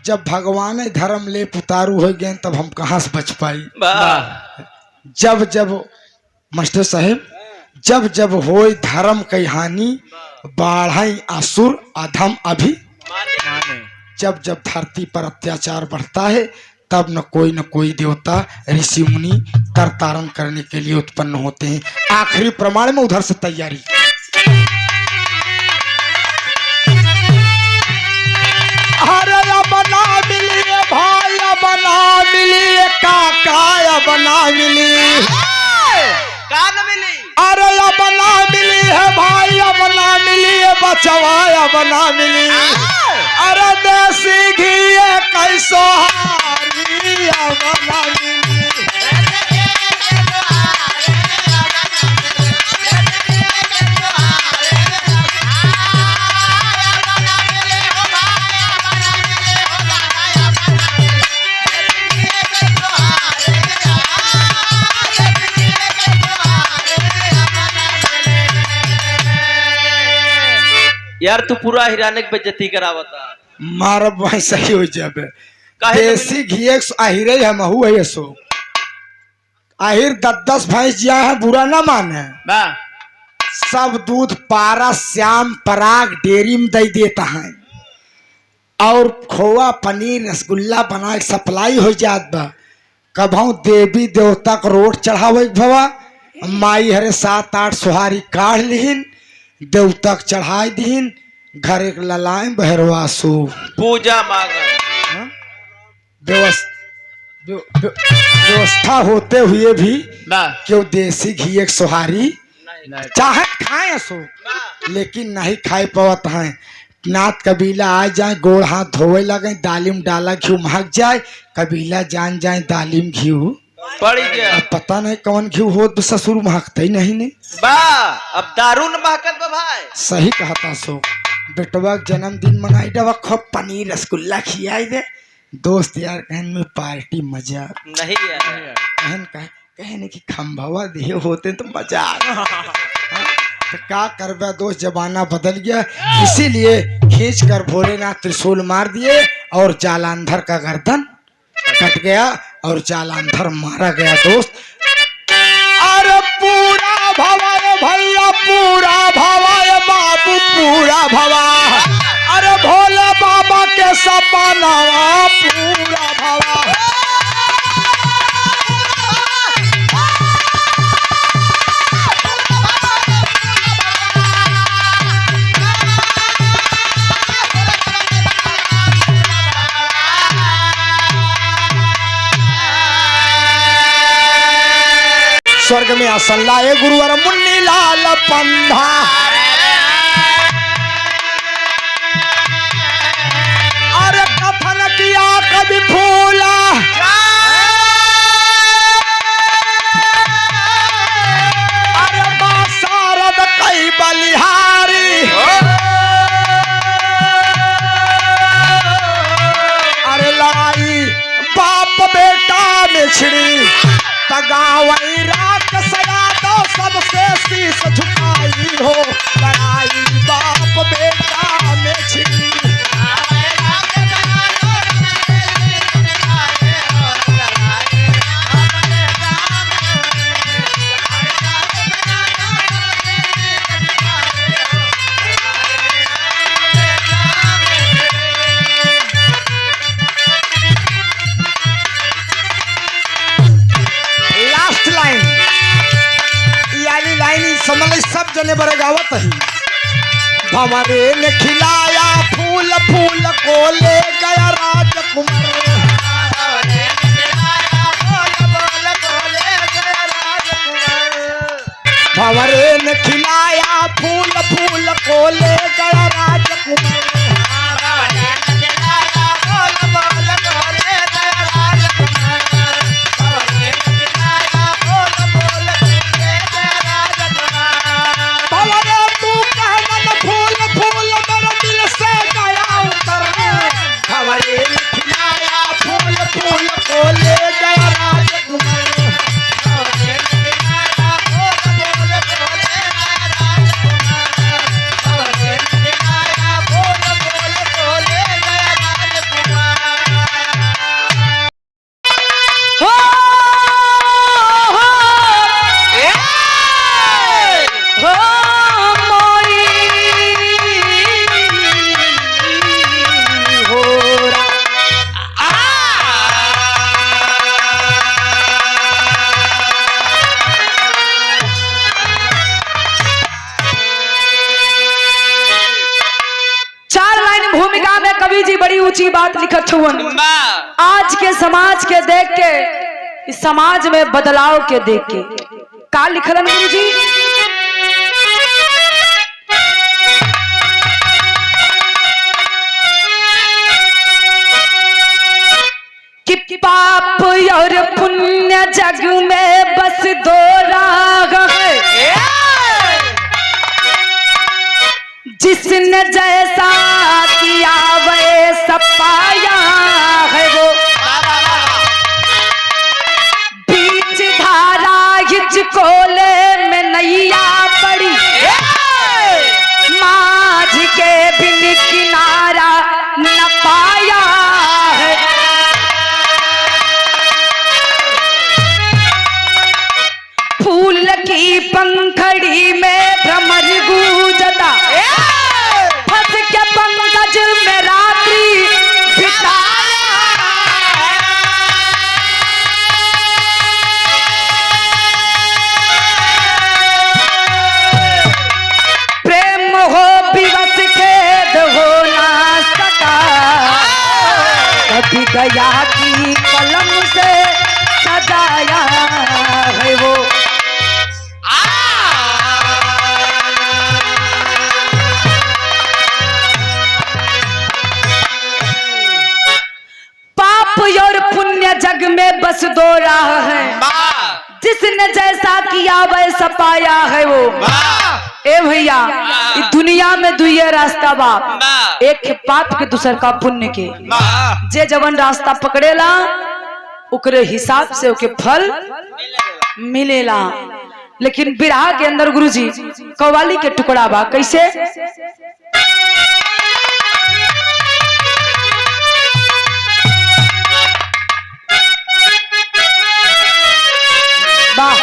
जब भगवान धर्म ले पुतारू हो गए तब हम कहाँ से बच पाई। जब जब मास्टर साहेब जब जब होई धर्म की हानि बाढ़ई असुर अधम अभी। जब जब धरती पर अत्याचार बढ़ता है तब न कोई देवता ऋषि मुनि तरतारण करने के लिए उत्पन्न होते हैं। आखिरी प्रमाण में उधर से तैयारी। अरे बना मिली भाई बना मिली काका बना मिली का न मिली। अरे बना मिली है भाई बना मिली है बचवाया बना मिली अरे देसी घी कैसो हारी बना मिली यार तू पूरा हिराने की बेइज्जती करावता। मार भाई सही हो जाबे काहे देसी घी आहिरे हम है सो आहिर 10 भैंस जिया है बुरा ना माने सब दूध पारा श्याम पराग डेयरी में दे देता है और खोआ पनीर रसगुल्ला बना के सप्लाई हो जात बा कभू देवी देवता को रोट चढ़ावे भवा माई हरे 7-8 सुहारी काढ़ लिहिन देवता के चढ़ाई दीन घर एक ललाए बहरवासु पूजा मांगा व्यवस्था होते हुए भी क्यों देसी घी एक सुहारी चाहे खाए सो लेकिन नहीं खाए पावत है नाथ कबीला आ जाए गोड़ हाथ धोवे लगे दालिम डाला घी महक जाए कबीला जान जाए दालिम घी पड़ गया अब पता नहीं कौन घी हो तो ससुर महकता ही नहीं ने बा अब दारू न महकत बा भाई सही कहता सो बेटवा जन्मदिन मनाई डवा खूब पनीर रसगुल्ला खियाई दे दोस्त यार कहन में पार्टी मजा नहीं यार कहन कहने की खंभावा दे होते तो मजा आ तो क्या करबा दोस्त जमाना बदल गया इसीलिए खींच कर भोलेनाथ त्रिशूल मार दिए और जालंधर का गर्दन कट गया और जालंधर मारा गया दोस्त अरे पूरा भवाए भैया पूरा भवाए बाबू पूरा भवा अरे भोले बाबा के सपना पूरा भवा स्वर्ग में आसन लाए गुरुवर मुन्नी लाल पंधा अरे कफन किया कभी फूला अरे बासारद कई बलिहारी अरे लड़ाई बाप बेटा में छिड़ी तगावई रात सया तो सबसे शीश झुकाई हो लड़ाई बाप बेटा में छिड़ी समझ सब जने बड़े गावत ही भंवरे ने खिलाया फूल फूल को ले गया राजकुमार भंवरे ने खिलाया फूल फूल को ले गया राजकुमार ऊंची बात लिखत हुवन आज के समाज के देख के इस समाज में बदलाव के देख के का लिखलन गुरुजी कि पाप और पुण्य जग में बस दो राग है, जिसने जैसा किया वैसा पाया है वो। बीच धारा हिचकोले में नैया पड़ी, माझ के बिन किनारा न पाया है। फूल की पंखड़ी में भ्रमर गूंजता, फंस के पंकज में रात्रि बिताया। प्रेम हो विवश खेद हो ना सका, कभी गया की कलम से सजाया है वो। पाप और पुण्य जग में बस दो राह है, जिसने जैसा किया वैसा पाया है वो। ए भैया, इस दुनिया में दुइये रास्ता बाप, एक है पाप के, दूसर का पुण्य के। जे जवन रास्ता पकड़ेला उकरे हिसाब से ओके फल मिलेला। लेकिन बिरहा के अंदर गुरुजी कव्वाली के टुकड़ा बा, कैसे? वाह,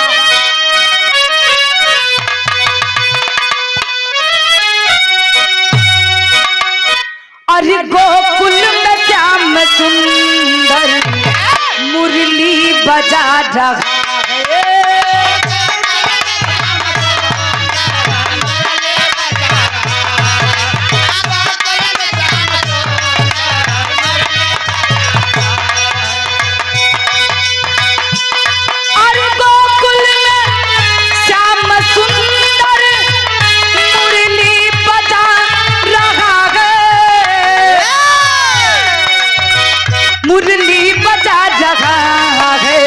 अरे गोकुल में श्याम सुंदर मुरली बजा रहा है। अरे गोकुल में श्याम सुंदर मुरली बजा रहा है, मुरली बजा रहा है,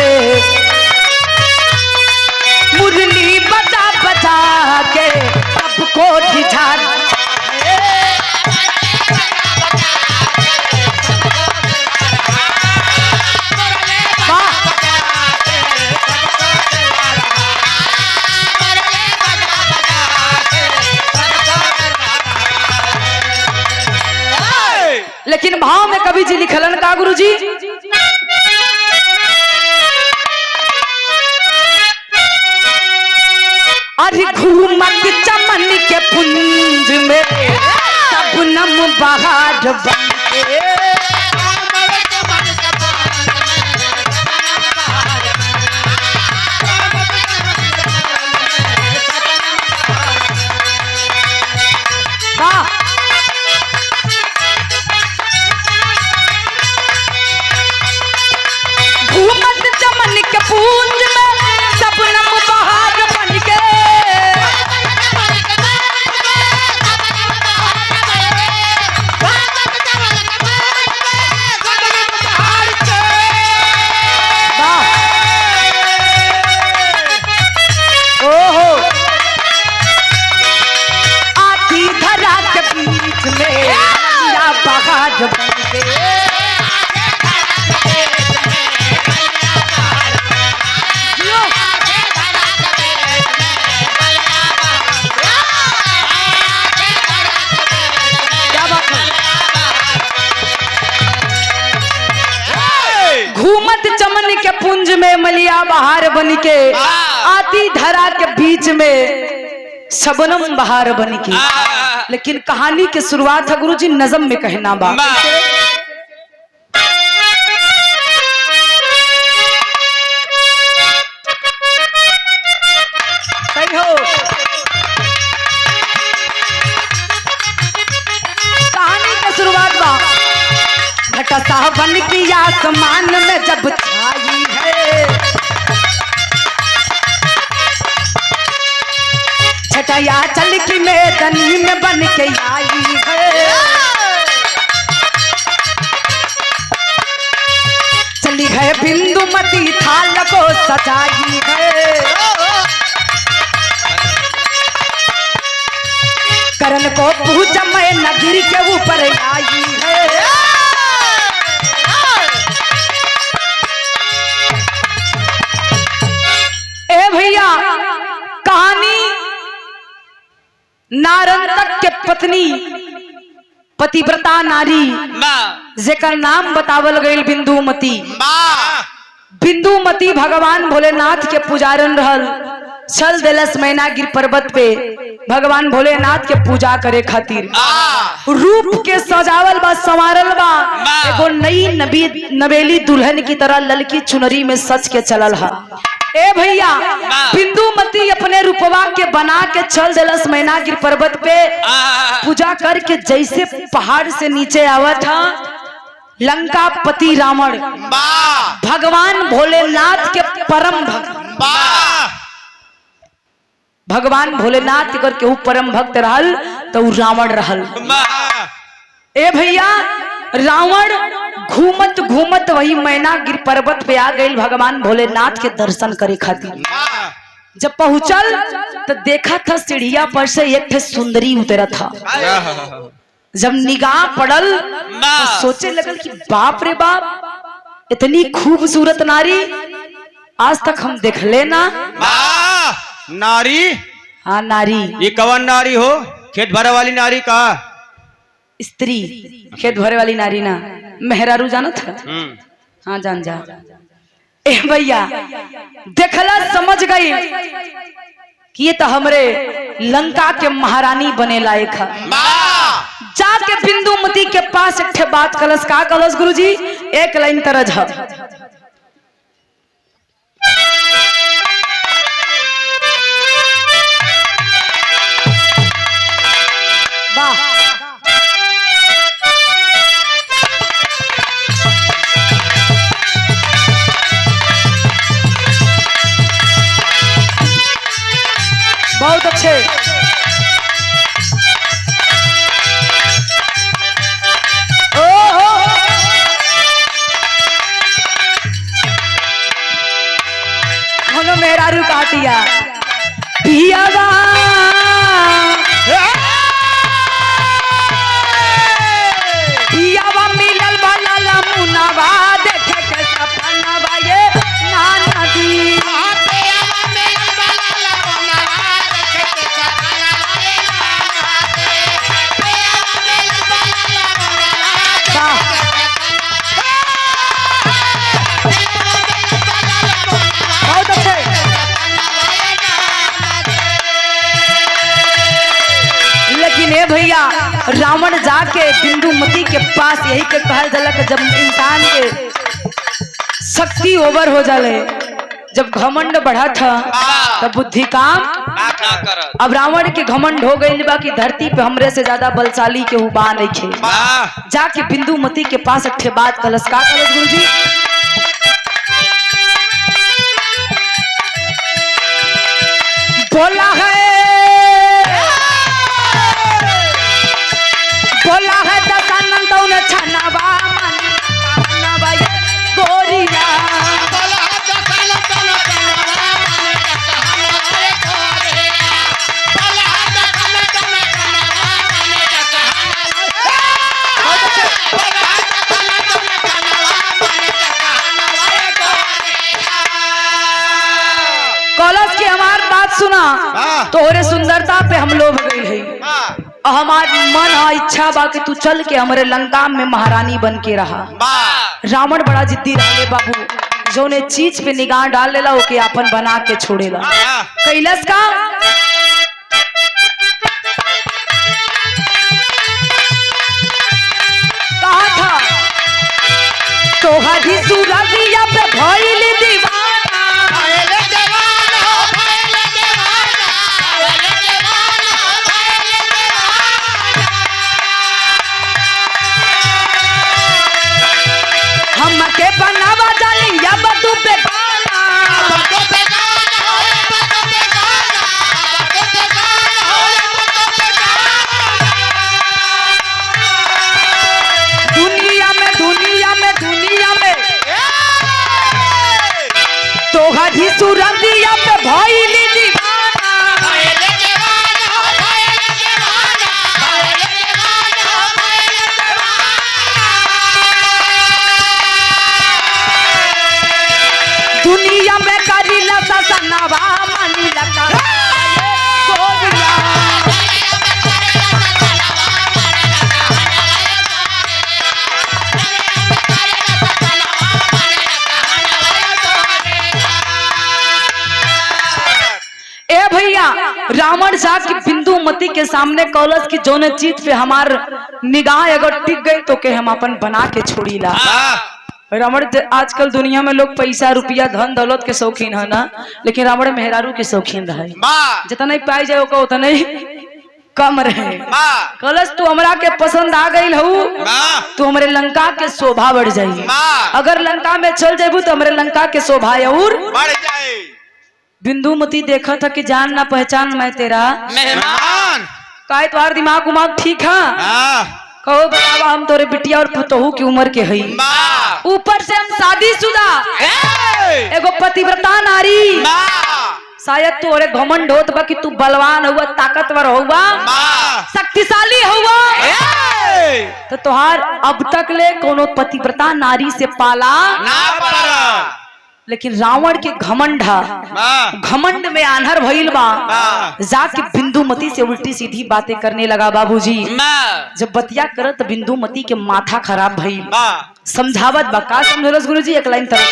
मुरली बजा बजा के सबको रिझा। लेकिन भाव में कभी जी लिखलन का गुरुजी? अरे घूमत चमन के पुंज में सबनम बहार बन के, घूमत चमन के पूंज में सबनम बहार बन के। ओहो, आती धरा के बीच में या बहार बन के। घूमत चमन के पुंज में मलिया बहार बन के, आती धरा के बीच में शबनम बहार बन के। लेकिन कहानी की शुरुआत है गुरुजी नज़म में कहना बा। सही हो, कहानी की शुरुआत बा। घटा सावन की आसमान में जब छाई है, छठया चल की मैदानी में बन के आई है, चली है बिंदुमती थाल को सजाई है, करण को पूजा मैं नगिर के ऊपर आई है। ए भैया, कहानी नारंतक के पत्नी पतिव्रता नारी जेकर नाम बतावल गईल बिंदुमती। बिंदुमती भगवान भोलेनाथ के पुजारन रहल। चल देलस मैनागिरी पर्वत पे भगवान भोलेनाथ के पूजा करे खातिर। रूप के सजावल बा, संवारल बा, एगो नई नवेली दुल्हन की तरह ललकी चुनरी में सच के चलल हा। ए भैया, बिंदुमती अपने रूपवा के बना के चल देलस मैनागिरी पर्वत पे पूजा करके। जैसे पहाड़ से नीचे आवत था लंका पति रावण, भगवान भोलेनाथ के परम भक्त, भगवान भोलेनाथ के केहू परम भक्त रहल तो रावण रहल। ए भैया, रावण घूमत घूमत वही मैनागिरी पर्वत पे आ गई भगवान भोलेनाथ के दर्शन करे खातिर। जब पहुंचल तो देखा था सीढ़िया पर से एक थे सुंदरी उतरा था। जब निगाह पड़ल तो सोचे लगल कि बाप रे बाप, इतनी खूबसूरत नारी आज तक हम देख लेना। नारी? हाँ नारी। ये कवन नारी हो? खेत भरे वाली नारी का? स्त्री, खेत भरे वाली नारी ना, मेहरारू जाना था। हाँ जान जा। ए भैया, देखला समझ गई कि ये तो हमरे लंका के महारानी बने लायक है। जाके बिंदुमती के पास एक बात कलस। का कलस गुरुजी? एक लाइन तरज है। वाह, बहुत अच्छे। ओहो, मेहरारू काटिया पियावा पियावा मिलल वाला लमुनावा, देखे के सपनावा ये नाना दी। बहुत अच्छे। लेकिन ए भैया, रावण जाके बिंदुमती के पास यही के कहल जलक, जब इंसान के शक्ति ओवर हो जाले, जब घमंड बढ़ा था तब बुद्धि काम अब रावण के घमंड हो गई बा कि धरती पे हमरे से ज्यादा बलशाली के हुबा नहीं खे। जाके बिंदुमती के पास एक बात कलस। का कलस गुरुजी? बोला है दशानंद छनवा गोरिया। कॉलेज की हमार बात सुना, तोहरे सुंदरता पे हम लोग गई है। हमार मन है, इच्छा बा कि तू चल के हमारे लंका में महारानी बन के रहा। रावण बड़ा जिद्दी रहे बाबू, जो ने चीज पे निगाह डाल लेला ओके अपन बना के छोड़ेला। कैलाश का कहा था तोहरी सूरतिया पे भइल दीवाना। हमके बनावा जाली या बतू पे गाना, दुनिया में दुनिया में दुनिया में रावण जाके बिंदुमती के सामने कौलस की जोने चीज पे हमार निगाह अगर टिक गई तो के हम अपन बना के छोड़ी ला। रावण आजकल दुनिया में लोग पैसा रुपया धन दौलत के शौकीन है ना, लेकिन रावण मेहरारू के शौकीन रहे। जितना ही पाई जाए उतना ही कम रहे। कलश तू हमरा के पसंद आ गई हूँ, तू हमारे लंका के शोभा बढ़ जाई। अगर लंका में चल जाबू तो हमारे लंका के शोभा और बढ़ जाए। बिंदुमती देखा था कि जान ना पहचान मैं तेरा मेहमान का तुम्हारा दिमाग उमाग ठीक है? कहो बतावा हम तोरे बिटिया और पतोहू की उम्र के हई, ऊपर से हम शादीशुदा एगो पतिव्रता नारी। शायद तू और घमंड होत बा कि तू बलवान हुआ, ताकतवर हुआ, शक्तिशाली हुआ, तो तुहार अब तक ले कोनो पतिव्रता नारी से पाला ना पड़ा। लेकिन रावण के घमंड घमंड में आन्हर भइल बा, जाके बिंदुमती से उल्टी सीधी बातें करने लगा। बाबूजी जब बतिया करत बिंदुमती के माथा खराब भइल, समझावत बा। का समझौलस गुरुजी? एक लाइन तरफ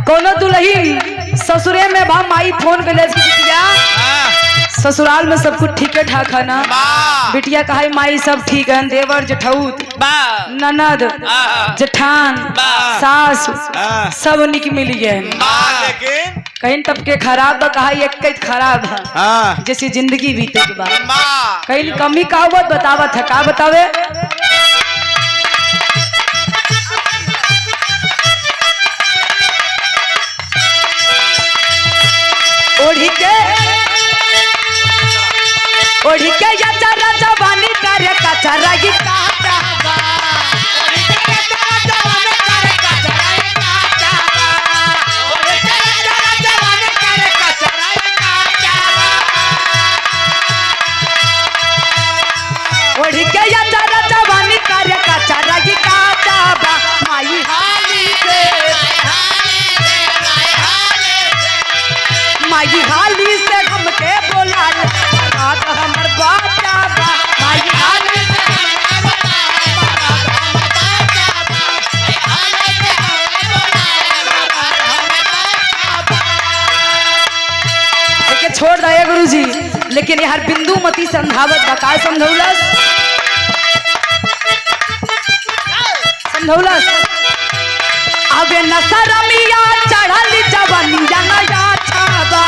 कोनो दुल्ही ससुरे में भा माई फोन पे ले बिटिया, ससुराल में सब कुछ ठीक ठाक है ना? बिटिया कहा माई सब ठीक है, देवर जेठौत ननद जेठान सास सब निक मिल गए। कहीं तब के खराब बा, कहा एक खराब है जैसी जिंदगी बीते के बाद। कहीं कमी का हुआ बतावत है, का बतावे? ओढ़ी के या जरा जवानी करे कचरा की काटा बा, ओढ़ी के जरा जवानी करे कचरा की काटा बा, ओढ़ी के जरा जवानी करे कचरा की काटा बा, ओढ़ी के या जरा जवानी करे कचरा की काटा बा। माई हाली से माई हाली से हमके बोला हमर बाचा बा, माई हाली से हमके बोला हमर बाचा बा, माई हाली से हमके बोला हमर बाचा बा। एके छोड़ दे गुरुजी, लेकिन यार बिंदुमती समझावत बा। का समझौलस? अबे नसरमिया चढ़ल जवनिया नया छाबा,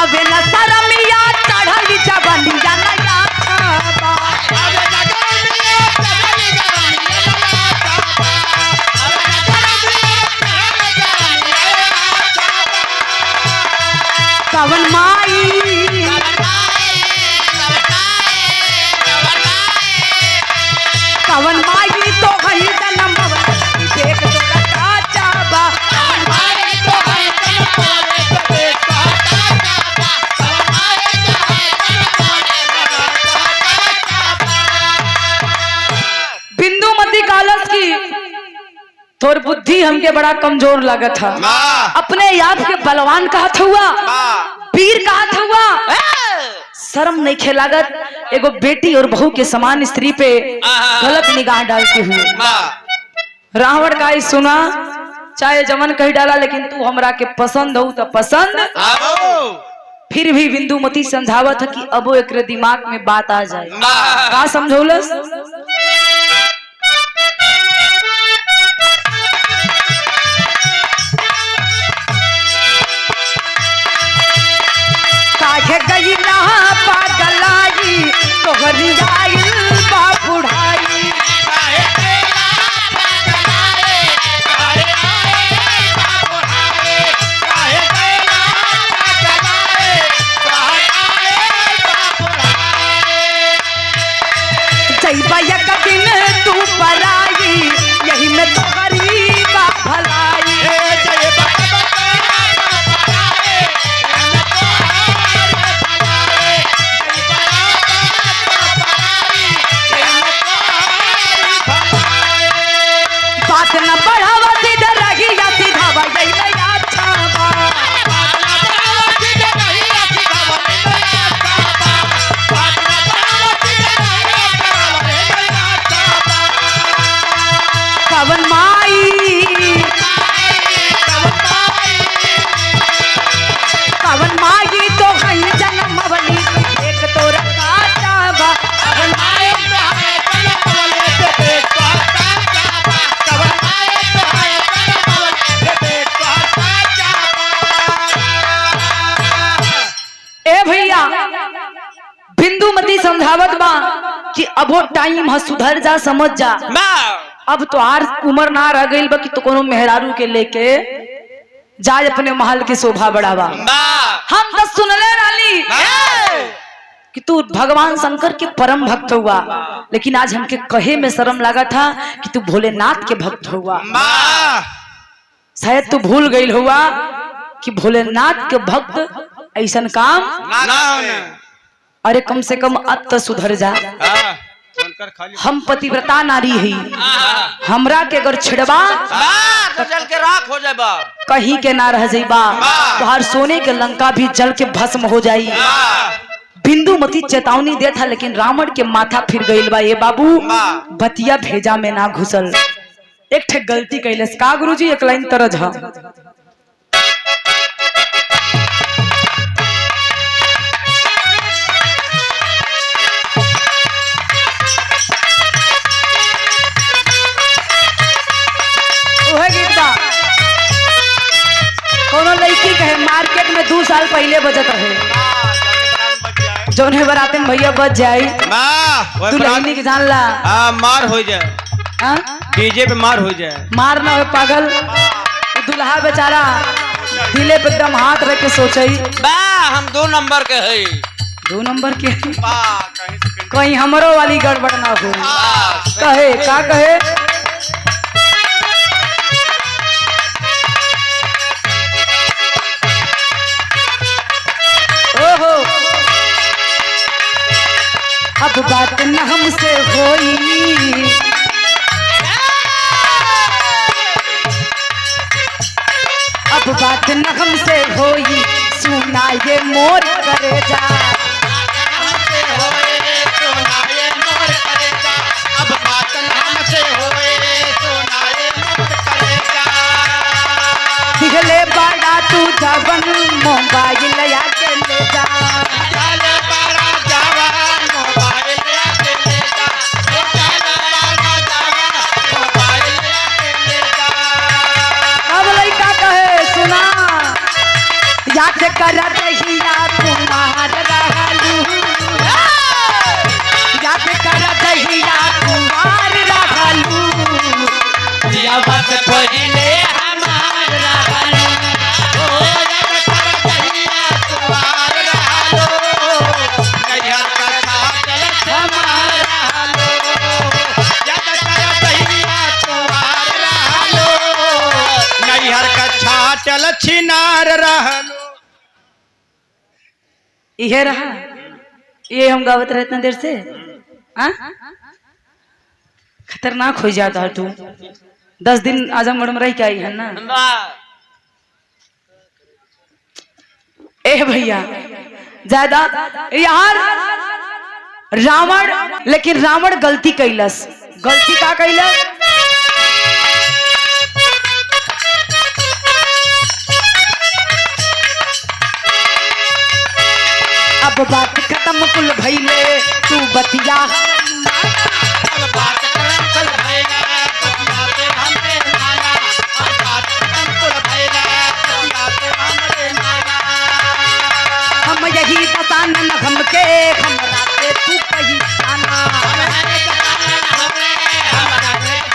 अबे नसरमिया चढ़ल जवनिया नया छाबा, कवन माई कवन माई तो हई जन्म देख तोरा काचा बा, कवन माई तो हई जन्म देख तोरा काचा बा, कवन माई तो हई जन्म काचा बा। बिंदुमती कालस की तोर बुद्धि हमके बड़ा कमजोर लागत है, अपने आप के बलवान कहत हुआ, वीर कहत हुआ, शर्म नहीं खेलागत एगो बेटी और बहू के समान स्त्री पे गलत निगाह डालते हुए। रावण का ही सुना, चाहे जमन कही डाला, लेकिन तू हमरा के पसंद हो तो पसंद। फिर भी बिंदुमती समझावत है कि अब एक दिमाग में बात आ जाए। का समझौलस? काहे गई ना पागलाई तोहरी आइल बा बुढ़ाई, काहे गई ना पागलाई तोहरी आइल बा बुढ़ाई, काहे गई ना पागलाई बात न बढ़ावा सीधे रही या सीधावा यही नया छावा कवन माई तो हई जन्म बनी एक तो रकाता बा कवन माई तो हई जन्म बनी एक तो कवन माई तो हई जन्म बनी एक तो ए भैया बिंदुमती समझावत बा कि अबो टाइम ह सुधर जा समझ जा अब तो आर उम्र ना रह गई बा कि तो कोनो मेहरारू के लेके जाए अपने महल की शोभा बढ़ावा हम तो सुनले राली कि तू भगवान शंकर के परम भक्त हुआ लेकिन आज हमके कहे में शर्म लगा था कि तू भोलेनाथ के भक्त हुआ शायद तू भूल गई हुआ कि भोलेनाथ के भक्त ऐसा काम अरे कम से कम अब तो सुधर जा हम पतिव्रता नारी है हमरा के अगर छिड़बा तो जल के राख हो जाए बा कहीं के ना रह जाइबा तुहार सोने के लंका भी जल के भस्म हो जाई बिंदुमती चेतावनी दे था लेकिन रावण के माथा फिर गईल बा ये बाबू बतिया भेजा में ना घुसल एक ठे गलती कैलस का गुरुजी एक लाइन तरज हा कोनो लड़की कहे मार्केट में 2 साल पहले बजत रहे जौन है बराते में भैया बच जाई तू लहनी के जान ला मार हो जाए डीजे पे मार हो जाए मार ना हो पागल दुल्हा बेचारा दिले पे एकदम हाथ रख के सोचई बा हम 2 नंबर के है 2 नंबर के कहीं हमरो वाली गड़बड़ ना हो कहे का कहे ओहो अब बात न हमसे होई अब बात न हमसे होई सुना ये मोर करेजा अब बात हमसे होए सुनाए मोर करेजा दिखले बड़ा तू जवन मोबाइल या के ले जा चले बड़ा जवान मोबाइल लेके ले जा चले बड़ा जवान मोबाइल लेके ले जा अब लड़का कहे सुना याद कर दहिया कुमार रहलू याद कर दहिया कुमार रहलू या बात पहिले हमार रहलू चल छिनार रहलो ये रहा ये हम गावत रहे इतना देर से खतरनाक हो जाता है तू 10 दिन आजमगढ़ में रह के आई है ना ए भैया ज्यादा यार रावण लेकिन रावण गलती कैलस गलती का कैलस अब बात खत्म कुल भइले तू बतिया अब बात करम चल भैया बतियाते हमरे माना अब बात करम चल भैया बतियाते हमरे माना हम यही दसान न हमके हमरा पे तू कही आना हमारे जवान हमें हमारा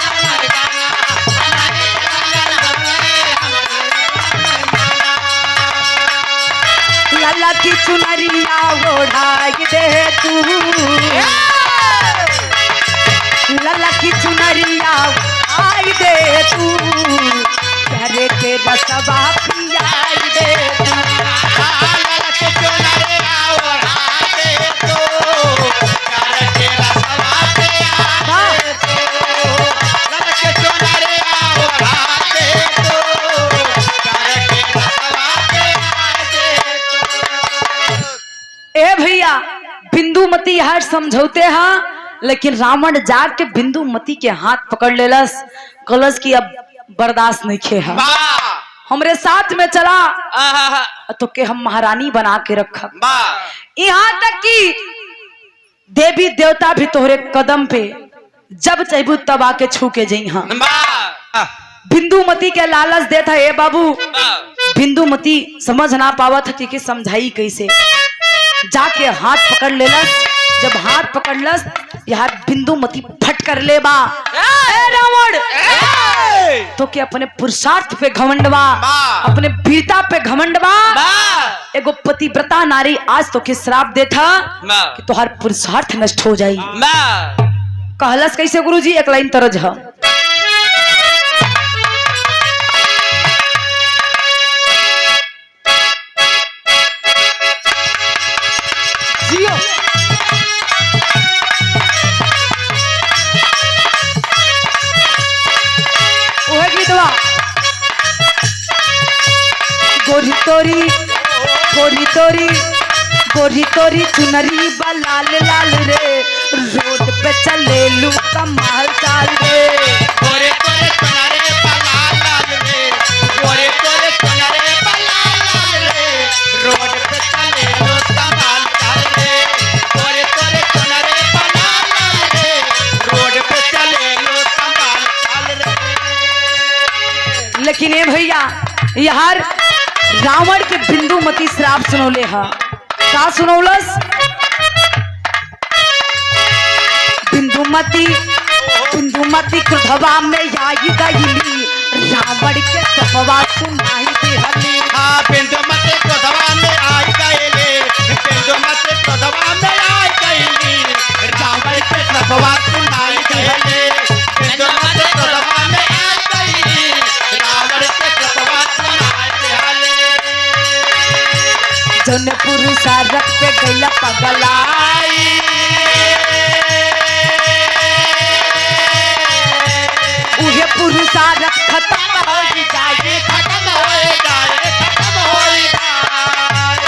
हमारे गाना हमारे जवान हमें लाला की चुनरिया ओढ़ाई दे तू लाला की चुनरिया आई दे तू करे के रसवा पियाई दे तू लाला के चुनरे ओढ़ा दे तो करे के रसवा पे आ दे तो लाला के चुनरे समझौते हाँ, लेकिन रावण जाके बिंदुमती के हाथ पकड़ लेलस, कलश की अब बर्दाश्त नहीं खे हा। हमरे साथ में चला तो के हम महारानी बना के रखब। यहाँ तक कि देवी देवता भी तोहरे कदम पे जब चाहबू तब आके छू के जई। हाँ बिंदुमती के लालच देता है बाबू। बिंदुमती समझ ना पावत थी कि समझाई कैसे, जाके हाथ पकड़ लेलस। जब हाथ पकड़लस यार बिंदुमती फट कर ले बा। रावण तो के अपने पुरुषार्थ पे घमंडवा, अपने वीरता पे घमंडवा। एगो पतिव्रता नारी आज तो के श्राप देता कि तोहार पुरुषार्थ नष्ट हो जाई। कहलस कैसे गुरुजी, एक लाइन तरज है। गोरी तोरी गोरी तोरी गोरी तोरी चुनरी बा लाल लाल रे, रोड पे चले लू कमाल चाल रे। गोरे गोरे चुनरे बा लाल लाल रे, गोरे गोरे चुनरे बा लाल लाल रे, रोड पे चले लू कमाल चाल रे। गोरे गोरे चुनरे बा लाल लाल रे, रोड पे चले लू कमाल चाल रे। लेकिन ये भैया यार रावण के बिंदुमती श्राप सुनौले हा। का सुनौलस? बिंदुमती बिंदुमती क्रोधवा में आई गईली, रावण के सपवा सुनाई दिहली। हाँ बिंदुमती क्रोधवा में आई गईली, बिंदुमती क्रोधवा में आई गईली, रावण के सपवा सुनाई दिहली। बिंदुमती क्रोधवा में आई गईली, रावण के सपवा सुनाई दिहली। जौन पुरुषा रख पे गईला पगलाई, उहे पुरुषा रख खत्म हो जाए, खत्म हो जाए, खत्म हो जाए।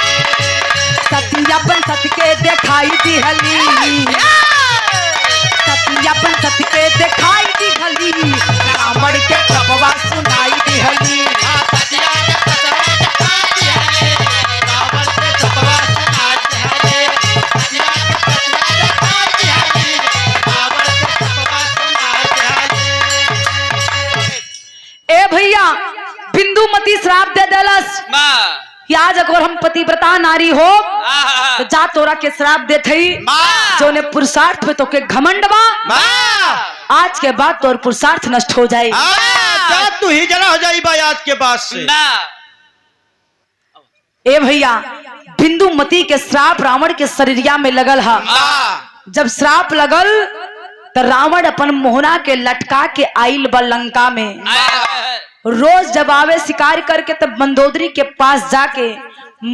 सतियापन सत के दिखाई दिहली, सतियापन सत के दिखाई दिहली, रावण के सपवा सुनाई दिहली। ए भैया बिंदुमती श्राप दे देलस कि आज अगर हम पतिव्रता नारी हो तो जा तोरा के श्राप दे थई, जो ने पुरुषार्थ पे तो के घमंडवा, आज के बाद तोर पुरुषार्थ नष्ट हो जाए। तू ही जरा हो जाई भाई आज के बाद से। ए भैया बिंदुमती के श्राप रावण के शरीरिया में लगल हा। जब श्राप लगल तो रावण अपन मोहना के लटका के आइल बा लंका में। रोज जब आवे शिकार करके तब मंदोदरी के पास जाके,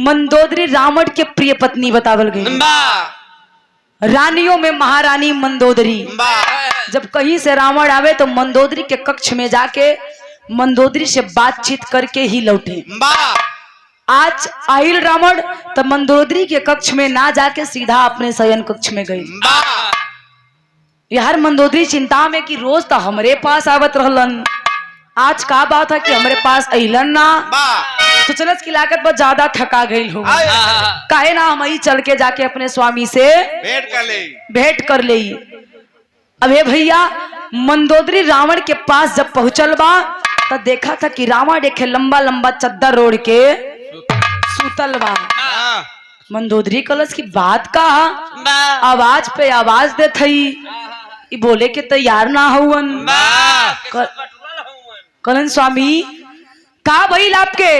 मंदोदरी रावण के प्रिय पत्नी बतावल गई, रानियों में महारानी मंदोदरी। जब कहीं से रावण आवे तो मंदोदरी के कक्ष में जाके मंदोदरी से बातचीत करके ही लौटे। आज आइल रावण तो मंदोदरी के कक्ष में ना जाके सीधा अपने शयन कक्ष में गई। यार मंदोदरी चिंता में कि रोज तो हमरे पास आवत रहलन, आज का बात है कि हमरे पास अइलन ना। तो चलस की लागत बहुत ज्यादा थका गई हो, काहे ना हम ही चल के जाके अपने स्वामी से भेंट कर ले। अब हे भैया मंदोदरी रावण के पास जब पहुंचल बा तो देखा था कि रावण एक लंबा लंबा चद्दर ओढ़ के सुतल बा। मंदोदरी कलश की बात का आवाज पे आवाज दे थई, बोले के तैयार ना हुवन। कलन स्वामी का भइल आपके?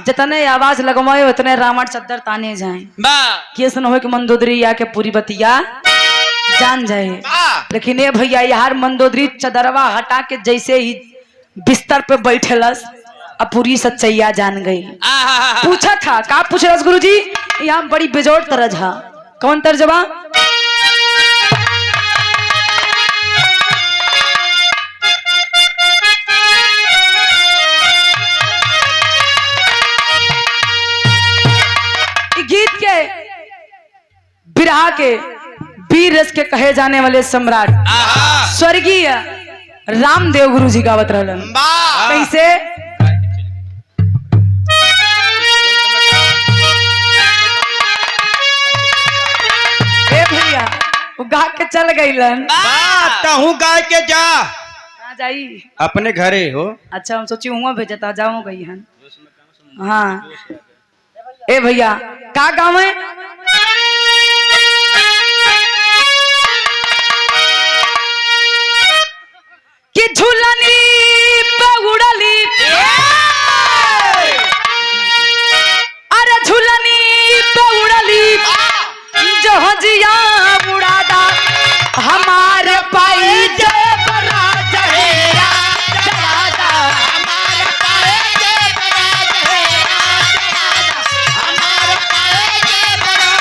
जितने आवाज लगवाए उतने रावण चद्दर ताने जाए, कैसे न हो कि मंदोदरी आके पूरी बतिया जान जाए। लेकिन ये भैया यार मंदोदरी चदरवा हटा के जैसे ही बिस्तर पे बैठेलस अब पूरी सच्चाइया जान गई। पूछा था का पूछलस गुरुजी? यहाँ बड़ी बेजोड़ तरज है। कौन तर्जबा? गीत के बिरहा के वीर रस के कहे जाने वाले सम्राट स्वर्गीय रामदेव गुरु जी गावत रहलन। कैसे? ए भैया वो गा के चल गईलन। तहू गाय के जा कहाँ जाई? अपने घरे हो। अच्छा हम सोची हुआ भेजता जाऊं गई हन। हाँ ए भैया का गाँव है? कि झूलनी पे उड़ली, अरे झूलनी पे उड़ली जहाजिया उड़ादा हमारे पाई जे बना जहेरा जहादा हमारे पाई जे बना जहेरा जहादा हमारे पाई जे बना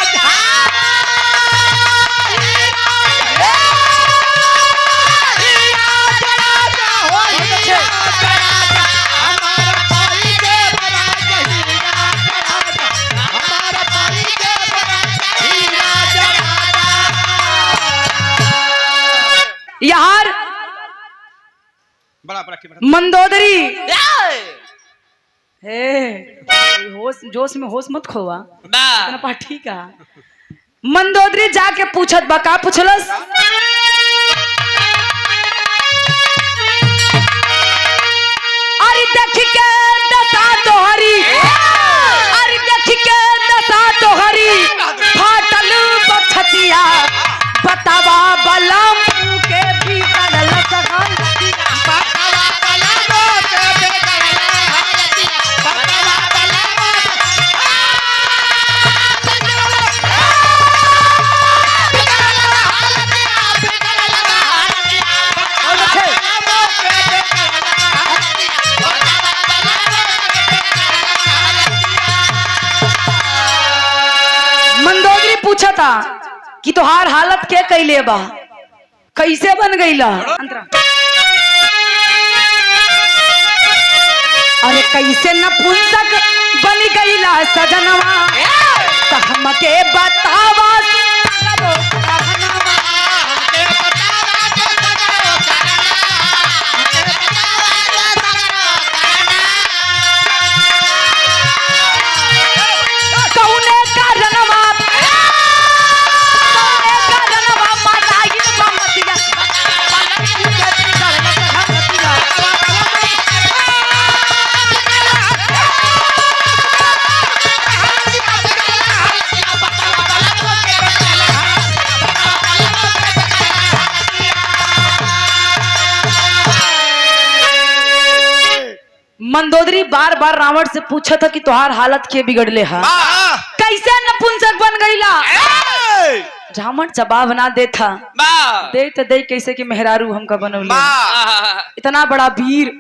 यार बड़ा मंदोदरी। हे होश जोश में होश मत खोवा इतना पाठी का। मंदोदरी जाके पूछत बा, का पूछलस? अरे देख के दशा तोहरी, अरे देख के दशा तोहरी फाटल बछतिया बतावा बलम के भीतर लसगन बतावा बलम के भीतर बतावा बलम मंदोदरी पूछा था कि तोहार हालत के कैले बा, कैसे बन गईला? अरे कैसे नपुंसक बन गईला सजनवा हमके बतावा कौने कारणवा मंदोदरी बार बार रावण से पूछा था कि तुहार हालत के बिगड़ले हा, कैसे नपुंसक बन गईला? रावण जवाब ना दे था, दे तो दे कैसे कि मेहरारू हमका बनौले। इतना बड़ा वीर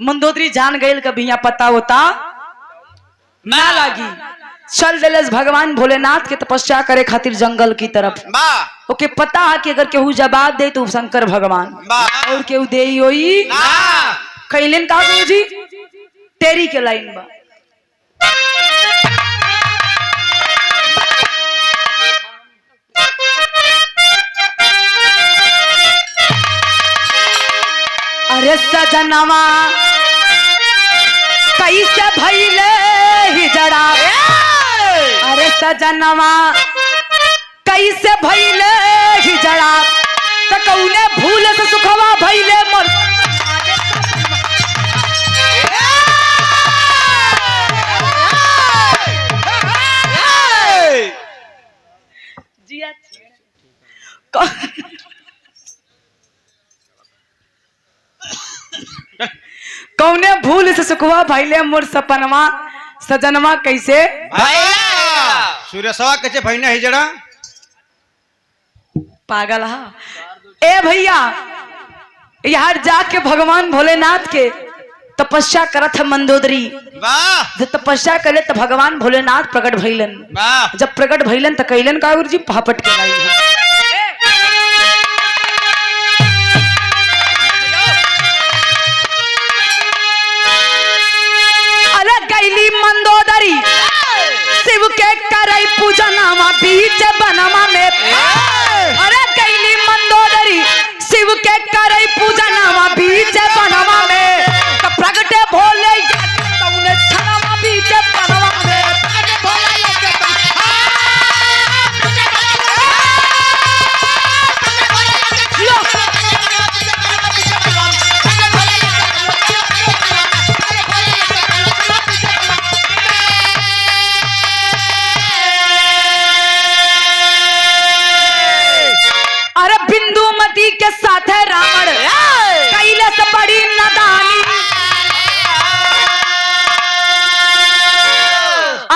मंदोदरी जान गईल कभी यहाँ पता होता ना लागी। चल दिलस भगवान भोलेनाथ के तपस्या करे खातिर जंगल की तरफ। ओके पता है कि अगर केहू जवाब दे तो शंकर भगवान और केहू दे होई कैलन का जी तेरी के लाइन बा। अरे सजनवा कैसे भइले हिजड़ा, अरे सजनवा कैसे भइले हिजड़ा त कौने भूल से सुखवा भइले मोर। कौने भूल से सुखवा भइले मोर सपनवा सजनवा कैसे सूर्यसवा कैसे भइना हिजड़ा? पागल हा ए भैया। यार जाके भगवान भोलेनाथ के तपस्या करत है मंदोदरी। जब तपस्या करे तो भगवान भोलेनाथ प्रकट भइलन। जब प्रकट भइलन तो कैलन का गुरु जी पहापट के लाई है। अरे गैली मंदोदरी शिव के करई पूजनावा बीच बनवा में अरे कैली मंदोदरी शिव के करई पूजा नवा बीच बनवा में तो प्रगटे भोले तौने छनवा बीच बनवा में अरे बिंदुमती के साथ है रावण कैले से बड़ी नादानी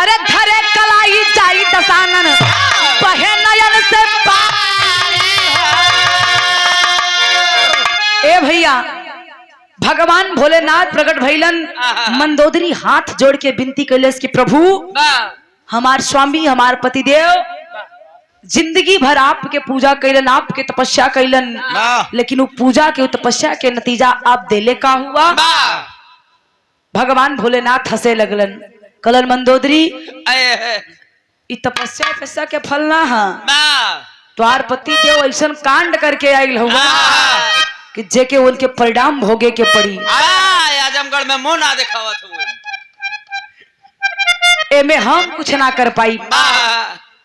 अरे धरे कलाई जाई दसानन बहे नयन से ए भैया भगवान भोलेनाथ प्रकट भइलन मंदोदरी हाथ जोड़ के विनती कैलेस कि प्रभु हमार स्वामी हमार पतिदेव जिंदगी भर आपके पूजा कैलन आपके तपस्या कैलन लेकिन वो पूजा के तपस्या के नतीजा आप देले का हुआ भगवान भोलेनाथ हंसे लगलन कलन मंदोदरी इ तपस्या पैसा के फल ना है तोहार पति देव ऐसा कांड करके आयल हुआ कि जेके उनके परिणाम भोगे के पड़ी आजमगढ़ में मुंह ना दिखावत हूँ एमे हम कुछ ना कर पाई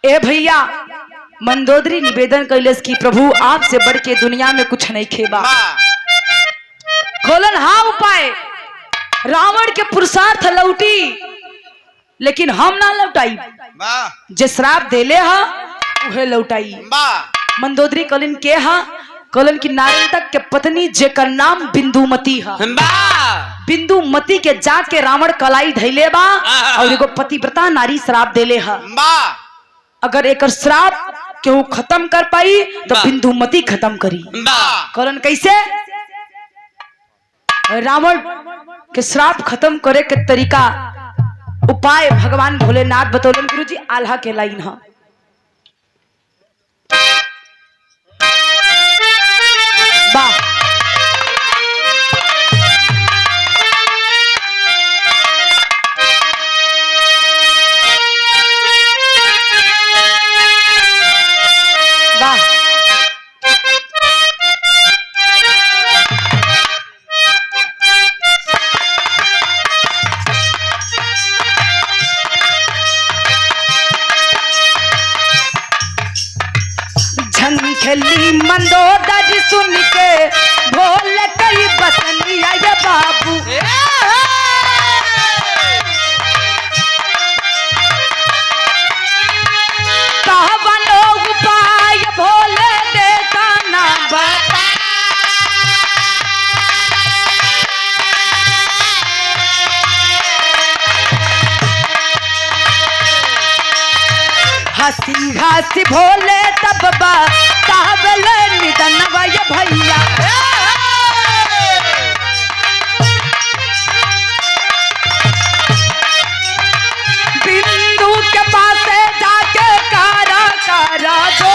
ए भैया मंदोदरी निवेदन कैलेस की प्रभु आपसे बढ़ के दुनिया में कुछ नहीं खेबा खोलन हाँ उपाय रावण के पुरुषार्थ लौटी लेकिन हम ना लौटाई जे श्राप देले हा उहे लौटाई मंदोदरी कलिन के हा कलन की नारंतक के पत्नी जेकर नाम बिंदुमती हा बिंदुमती के जाके रावण कलाई धैले बा और एगो पतिव्रता नारी श्राप देले हा अगर एक श्राप केहू खत्म कर पाई तो बिंदुमती खत्म करी करण कैसे रावण के श्राप खत्म करे के तरीका उपाय भगवान भोलेनाथ बतौलन गुरुजी आल्हा के लाइन है वाह झंझली मंदोदरी सुन के भोल कई बसनिया ये बाबू कहवनो उपाय भोले देता ना बता हंसी हंसी भोले तब बा कहबल निधन वय भैया बिंदु के पास जाके कारा कारा दो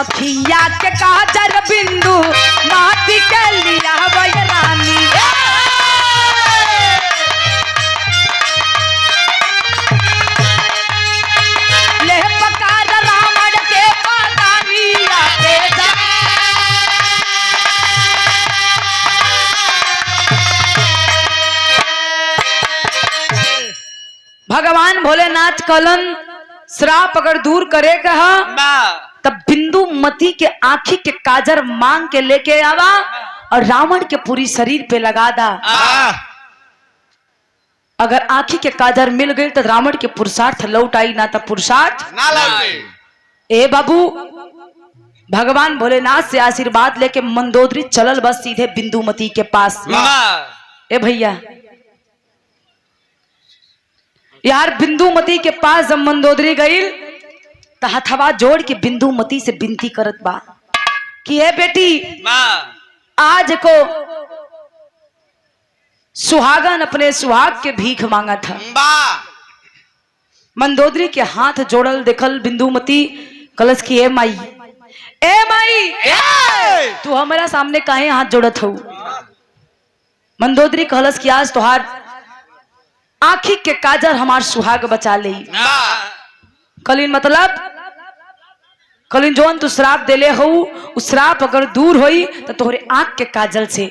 अखिया के काजर बिंदु माटी के लिया वय रानी ले पकार रावण के पादानिया के जा भगवान भोलेनाथ कलन श्राप अगर दूर करे कहा तब बिंदुमती के आंखी के काजर मांग के लेके आवा और रावण के पूरी शरीर पे लगा दा अगर आंखी के काजर मिल गई तो रावण के पुरुषार्थ लौट आई ना तो पुरुषार्थ ना लौटे ए बाबू भगवान भोलेनाथ से आशीर्वाद लेके मंदोदरी चलल बस सीधे बिंदुमती के पास ए भैया यार बिंदुमती के पास जब मंदोदरी गई तो हथवा जोड़ के बिंदुमती से विनती करत बा कि हे बेटी आज को सुहागन अपने सुहाग के भीख मांगा था मंदोदरी के हाथ जोड़ल देखल बिंदुमती कलश की ए माई तू हमारा सामने काहे हाथ जोड़त हो मंदोदरी कहलस कि आज तोहार आँखी के काजर हमार सुहाग बचा ले। कलिन मतलब कलिन जोन तू श्राप देले हो, उस श्राप अगर दूर होई तो तोहरे आँख के काजल से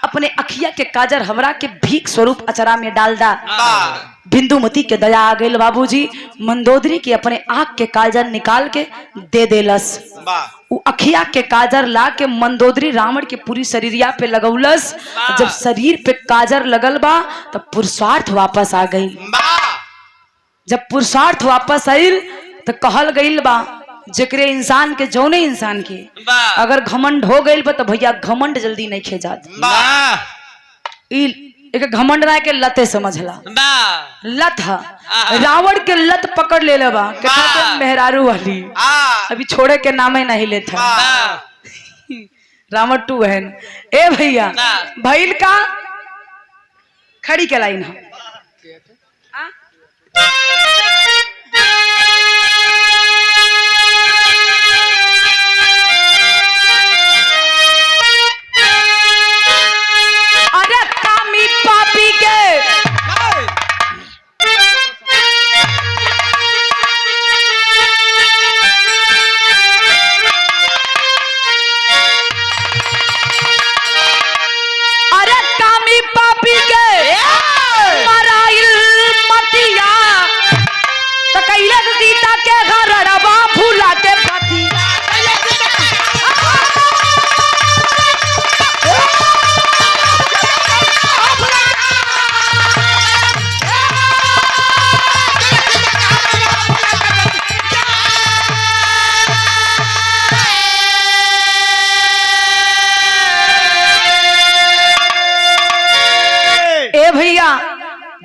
अपने अखिया के काजर हमरा के भीख स्वरूप अचरा में डाल दा। बिंदुमती के दया आ गई बाबूजी, मंदोदरी की अपने आँख के काजर निकाल के दे देलस। वो अखिया के काजर ला के मंदोदरी रावण के पूरी शरीरिया पे लगौलस। जब शरीर पे काजर लगल बा तब पुरुषार्थ वापस आ गई। जब पुरुषार्थ वापस आइल तो कहल गईल बा जेकरे इंसान के जौने इंसान के अगर घमंड हो गईल बा तो भैया घमंड जल्दी नहीं खेजात। एक घमंड ना के लते समझला, लत है रावण के लत पकड़ ले बा के मेहरारू वाली, अभी छोड़े के नाम ही नहीं लेता। रावण टू बहन ए भैया भैल का खड़ी के लाइन है।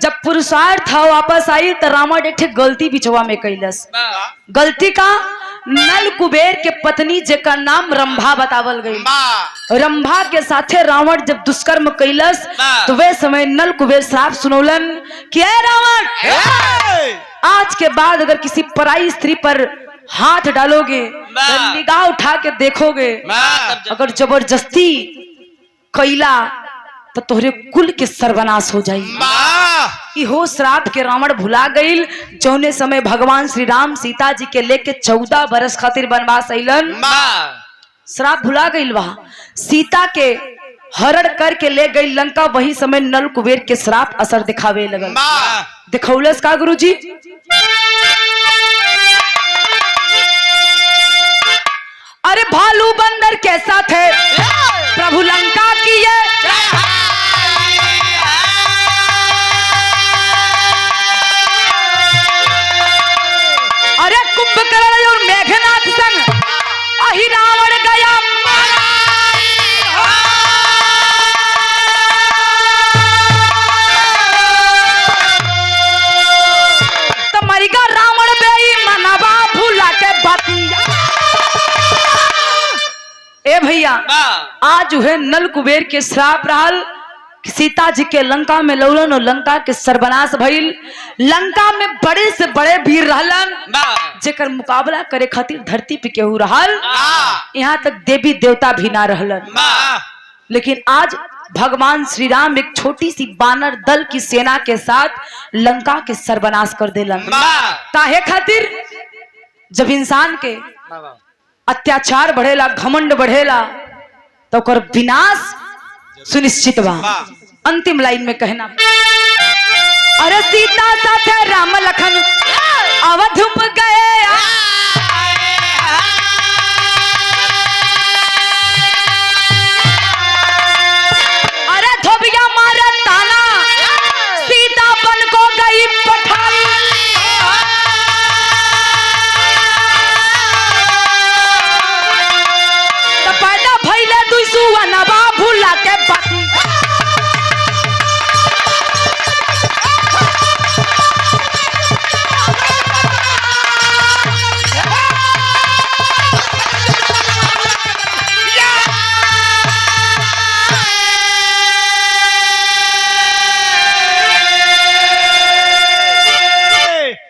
जब पुरुषार्थ वापस आई तो रावण एक गलती बिचवा में कैलस। गलती का नल कुबेर के पत्नी जेका नाम रंभा बतावल गई। रंभा के साथे रावण जब दुष्कर्म कैलस तो वे समय नल कुबेर श्राप सुनौलन कि रावण आज के बाद अगर किसी पराई स्त्री पर हाथ डालोगे, निगाह उठा के देखोगे, अगर जबरदस्ती कैला तो तोहरे कुल के सर्वनाश हो जाई। इहो श्राप के रावण भुला गईल। जौने समय भगवान श्री राम सीता जी के लेके 14 बरस खातिर वनवास अइलन, श्राप भुला गईल। वहां सीता के हरण करके ले गई लंका। वही समय नल कुबेर के श्राप असर दिखावे लगल। दिखौलस का गुरुजी? अरे भालू बंदर के साथ है प्रभु लंका की ये कुंभकर्ण और मेघनाथ संग अहि रावण गया तो मरिगा रावण बेई मनवा भूला के बातिया। ए भैया आज है नल कुबेर के श्राप रहल। सीता जी के लंका में लौलन और लंका के सर्वनाश भइल। लंका में बड़े से बड़े वीर रहलन जेकर मुकाबला करे खातिर धरती पे केहू रहल। यहाँ तक देवी देवता भी ना रहलन। लेकिन आज भगवान श्री राम एक छोटी सी बानर दल की सेना के साथ लंका के सर्वनाश कर देलन। काहे खातिर? जब इंसान के अत्याचार बढ़ेला, घमंड बढ़ेला तो ओकर विनाश सुनिश्चित बा। अंतिम लाइन में कहना, अरे सीता साथे राम लखन अवध में गए, अरे धोबिया मारे ताना सीता बन को गई पठाई। तो पैदा भइले दुइसुआ नवा भूला के बाती।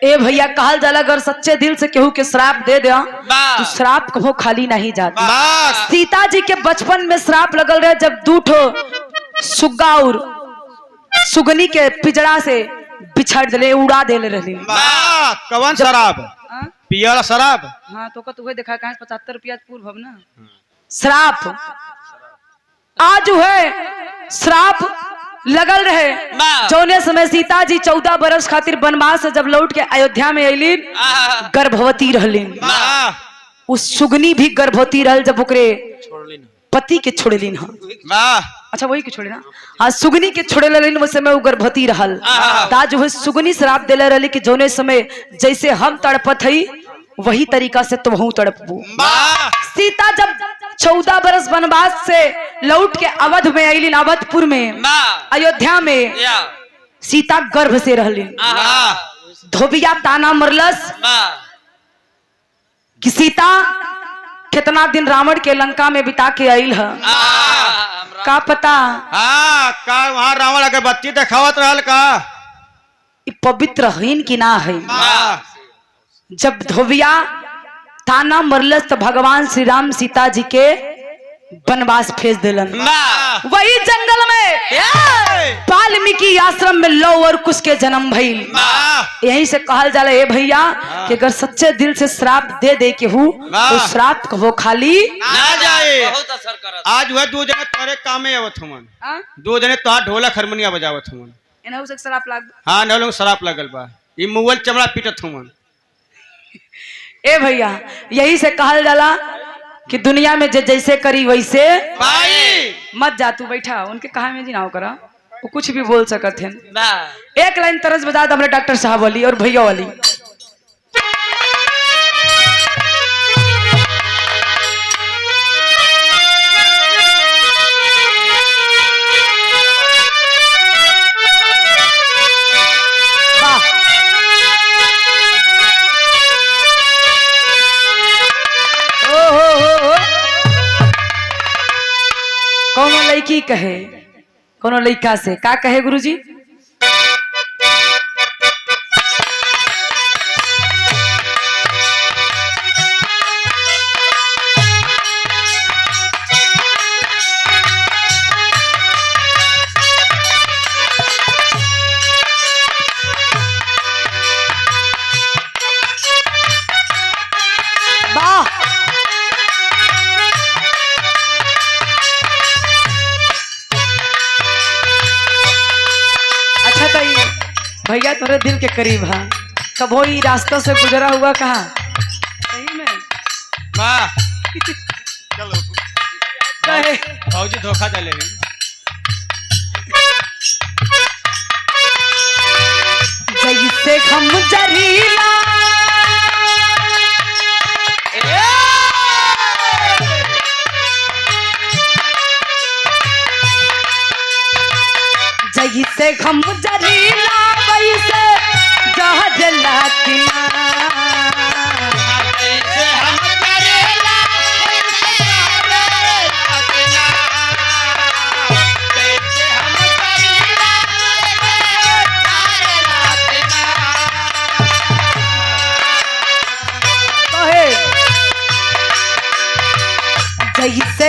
ए भैया कहल जाला अगर सच्चे दिल से केहू के श्राप दे दिया तो श्राप कभो खाली नहीं जाता। सीता जी के बचपन में श्राप लगल रहे। जब 2 ठो सुग्गा और सुगनी के पिजड़ा से बिछड़ दिले, उड़ा देले रहली। वाह कवन शराब? हाँ? पियल शराब। हाँ तो का तुम्हें देखा कहाँ 75 रुपया पूर्व भव ना श्राप। आज जो है श्राप लगल रहे। जौने समय सीता जी 14 बरस खातिर वनवास से जब लौट के अयोध्या में अलिन, गर्भवती रहलिन। उस सुगनी भी गर्भवती रहल जब ओकरे पति के छोड़लिन। अच्छा वही के छोड़े ना। हाँ सुगनी के छोड़े लेलिन, उस समय वो गर्भवती रहल। ताज जो है सुगनी श्राप देले रहली कि जौने समय जैसे हम तड़पत हई वही तरीका से तुम तड़पबू। सीता जब 14 बरस वनवास से लौट के अवध में अलिन, अवधपुर में अयोध्या में सीता गर्भ से रहलिन। धोबिया ताना मरलस कि सीता कितना दिन रावण के लंका में बिता के आइल है, का पता का वहाँ रावण अगरबत्ती दिखावत रहल का? पवित्र हईन की ना है। जब धोबिया ताना मरलस तो भगवान श्री राम सीता जी के वनवास भेज दिलन। वही जंगल में वाल्मीकि आश्रम में लौ और कुश के जन्म भइल। यहीं से कहल जाला ए भैया कि अगर सच्चे दिल से श्राप दे दे के हूँ तो श्राप वो खाली ना जाए। बहुत असर करत। आज वह 2 जने तोरे काम में आवत हमन, 2 जने तोहार ढोलक हारमोनिया बजावत हमन। एनहु से श्राप लाग। हाँ न लोग शराब लगल बा, ई मुगल चमड़ा पीटत हमन। ए भैया यही से कहल जाला कि दुनिया में जैसे करी वैसे भाई मत जा। तू बैठा उनके कहा में जी ना करा, वो कुछ भी बोल सकते हैं ना। एक लाइन तरस बजा दो हमरे डॉक्टर साहब वाली और भैया वाली। कोनो लड़की कहे कोनो लड़का से का कहे गुरुजी? भैया तुम्हारे दिल के करीब है, कबो ही रास्ता से गुजरा हुआ कहा सही में चलो कहे भौजी धोखा दे। जैसे हम जरीला जैसे हम जरीला वैसे जहजला जैसे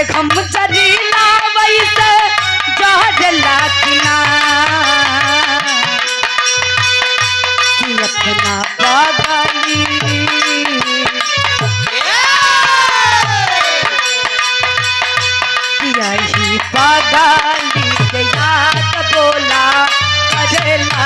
हम जरीला वैसे जहजला अपना पागली यही पागली के याद बोला अजला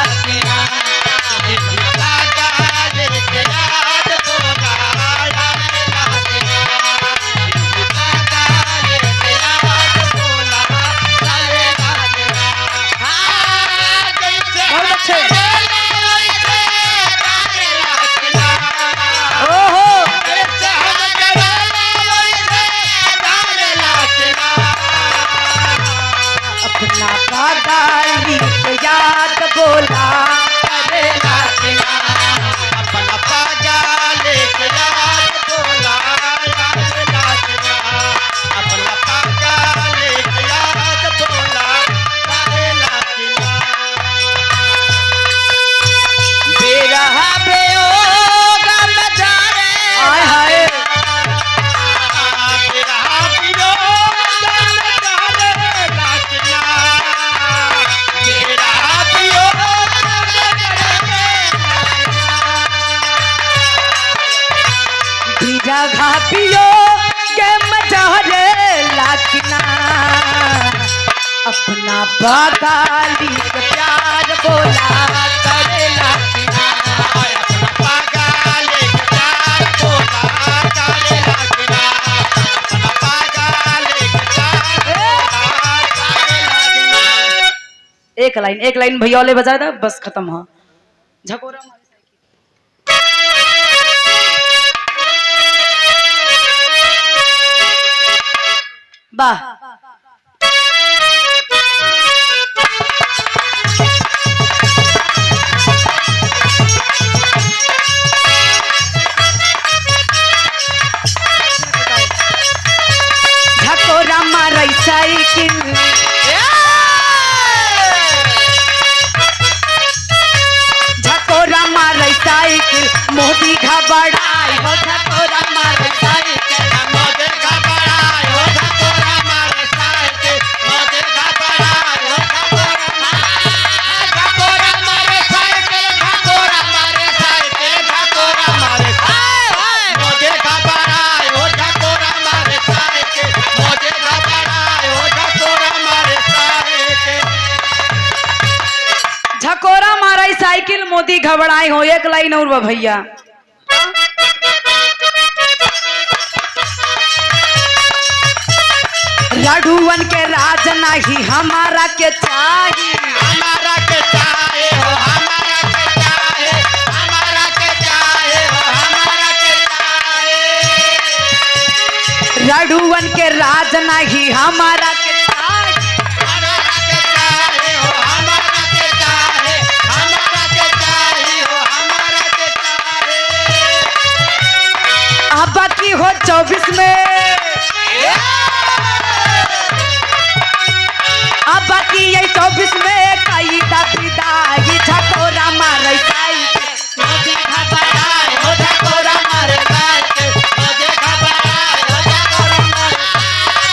जगह पियो के मजहरे लाकिना अपना बागाली के प्यार बोला करे लाकिना पागल एक चार बोला करे लगना अपना पागल एक चार बोला करे लगना। एक लाइन भैया वाले बजा था बस खत्म हो झकोरा हमारी साइकिल वाह झकोरा मारई साइकिल झकोरा मारई साइकिल मोदी घबराई हो झकोरा मारई साइकिल मोदी घबराए हो झकोरा मारे साइकिल मोदी घबराए हो झकोरा मारे साइकिल झकोरा मारे साइकिल झकोरा मारे मोदी घबराए हो झकोरा मारे साइकिल मोदी घबराए हो झकोरा मारे साइकिल। झकोरा मारई साइकिल मोदी घबराई हो एक लाइन और बा भैया राढ़ुवन के राज नहीं हमारा के चाहिए हमारा के चाहे हो हमारा के चाहे हमारा के चाहे हो हमारा के चाहे राढ़ुवन के राज नहीं हमारा के चाहिए हमारा के चाहे हो हमारा के चाहे हमारा के चाहे हो हमारा के चाहे। अब बाकी हो 24 में अब बाकी ये 24 में कई विदाई झकोरा मारई साइकिल मोदी घबराए हो झकोरा मारे साइकिल मोदी घबराए हो झकोरा मारे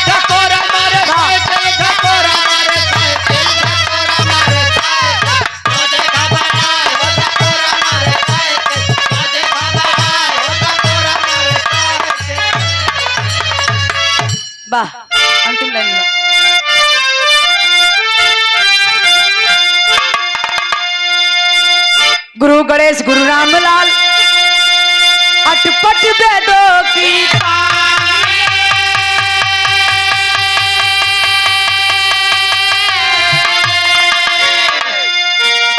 झकोरा मारे साइकिल झकोरा मारे साइकिल झकोरा मारे साइकिल मोदी घबराए हो झकोरा मारे साइकिल मोदी घबराए हो झकोरा मारे साइकिल। वाह अंतिम लाइन में गुरु गणेश गुरु रामलाल अटपट वेदों की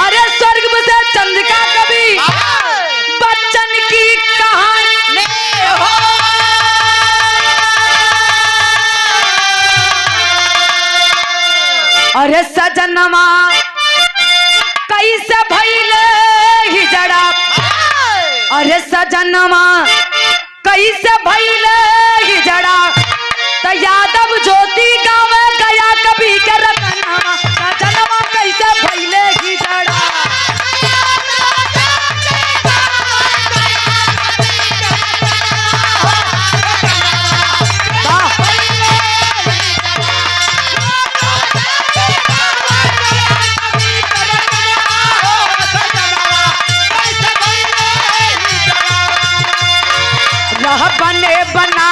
अरे स्वर्ग में से चंद्रिका कवि बच्चन की कहानी अरे सजनमा कैसे भइले हिजड़ा अरे सजनमा कैसे भइले हिजड़ा त यादव ज्योति गावे गया कभी के रतनमा सजनमा कैसे भइले हिजड़ा रह बने बना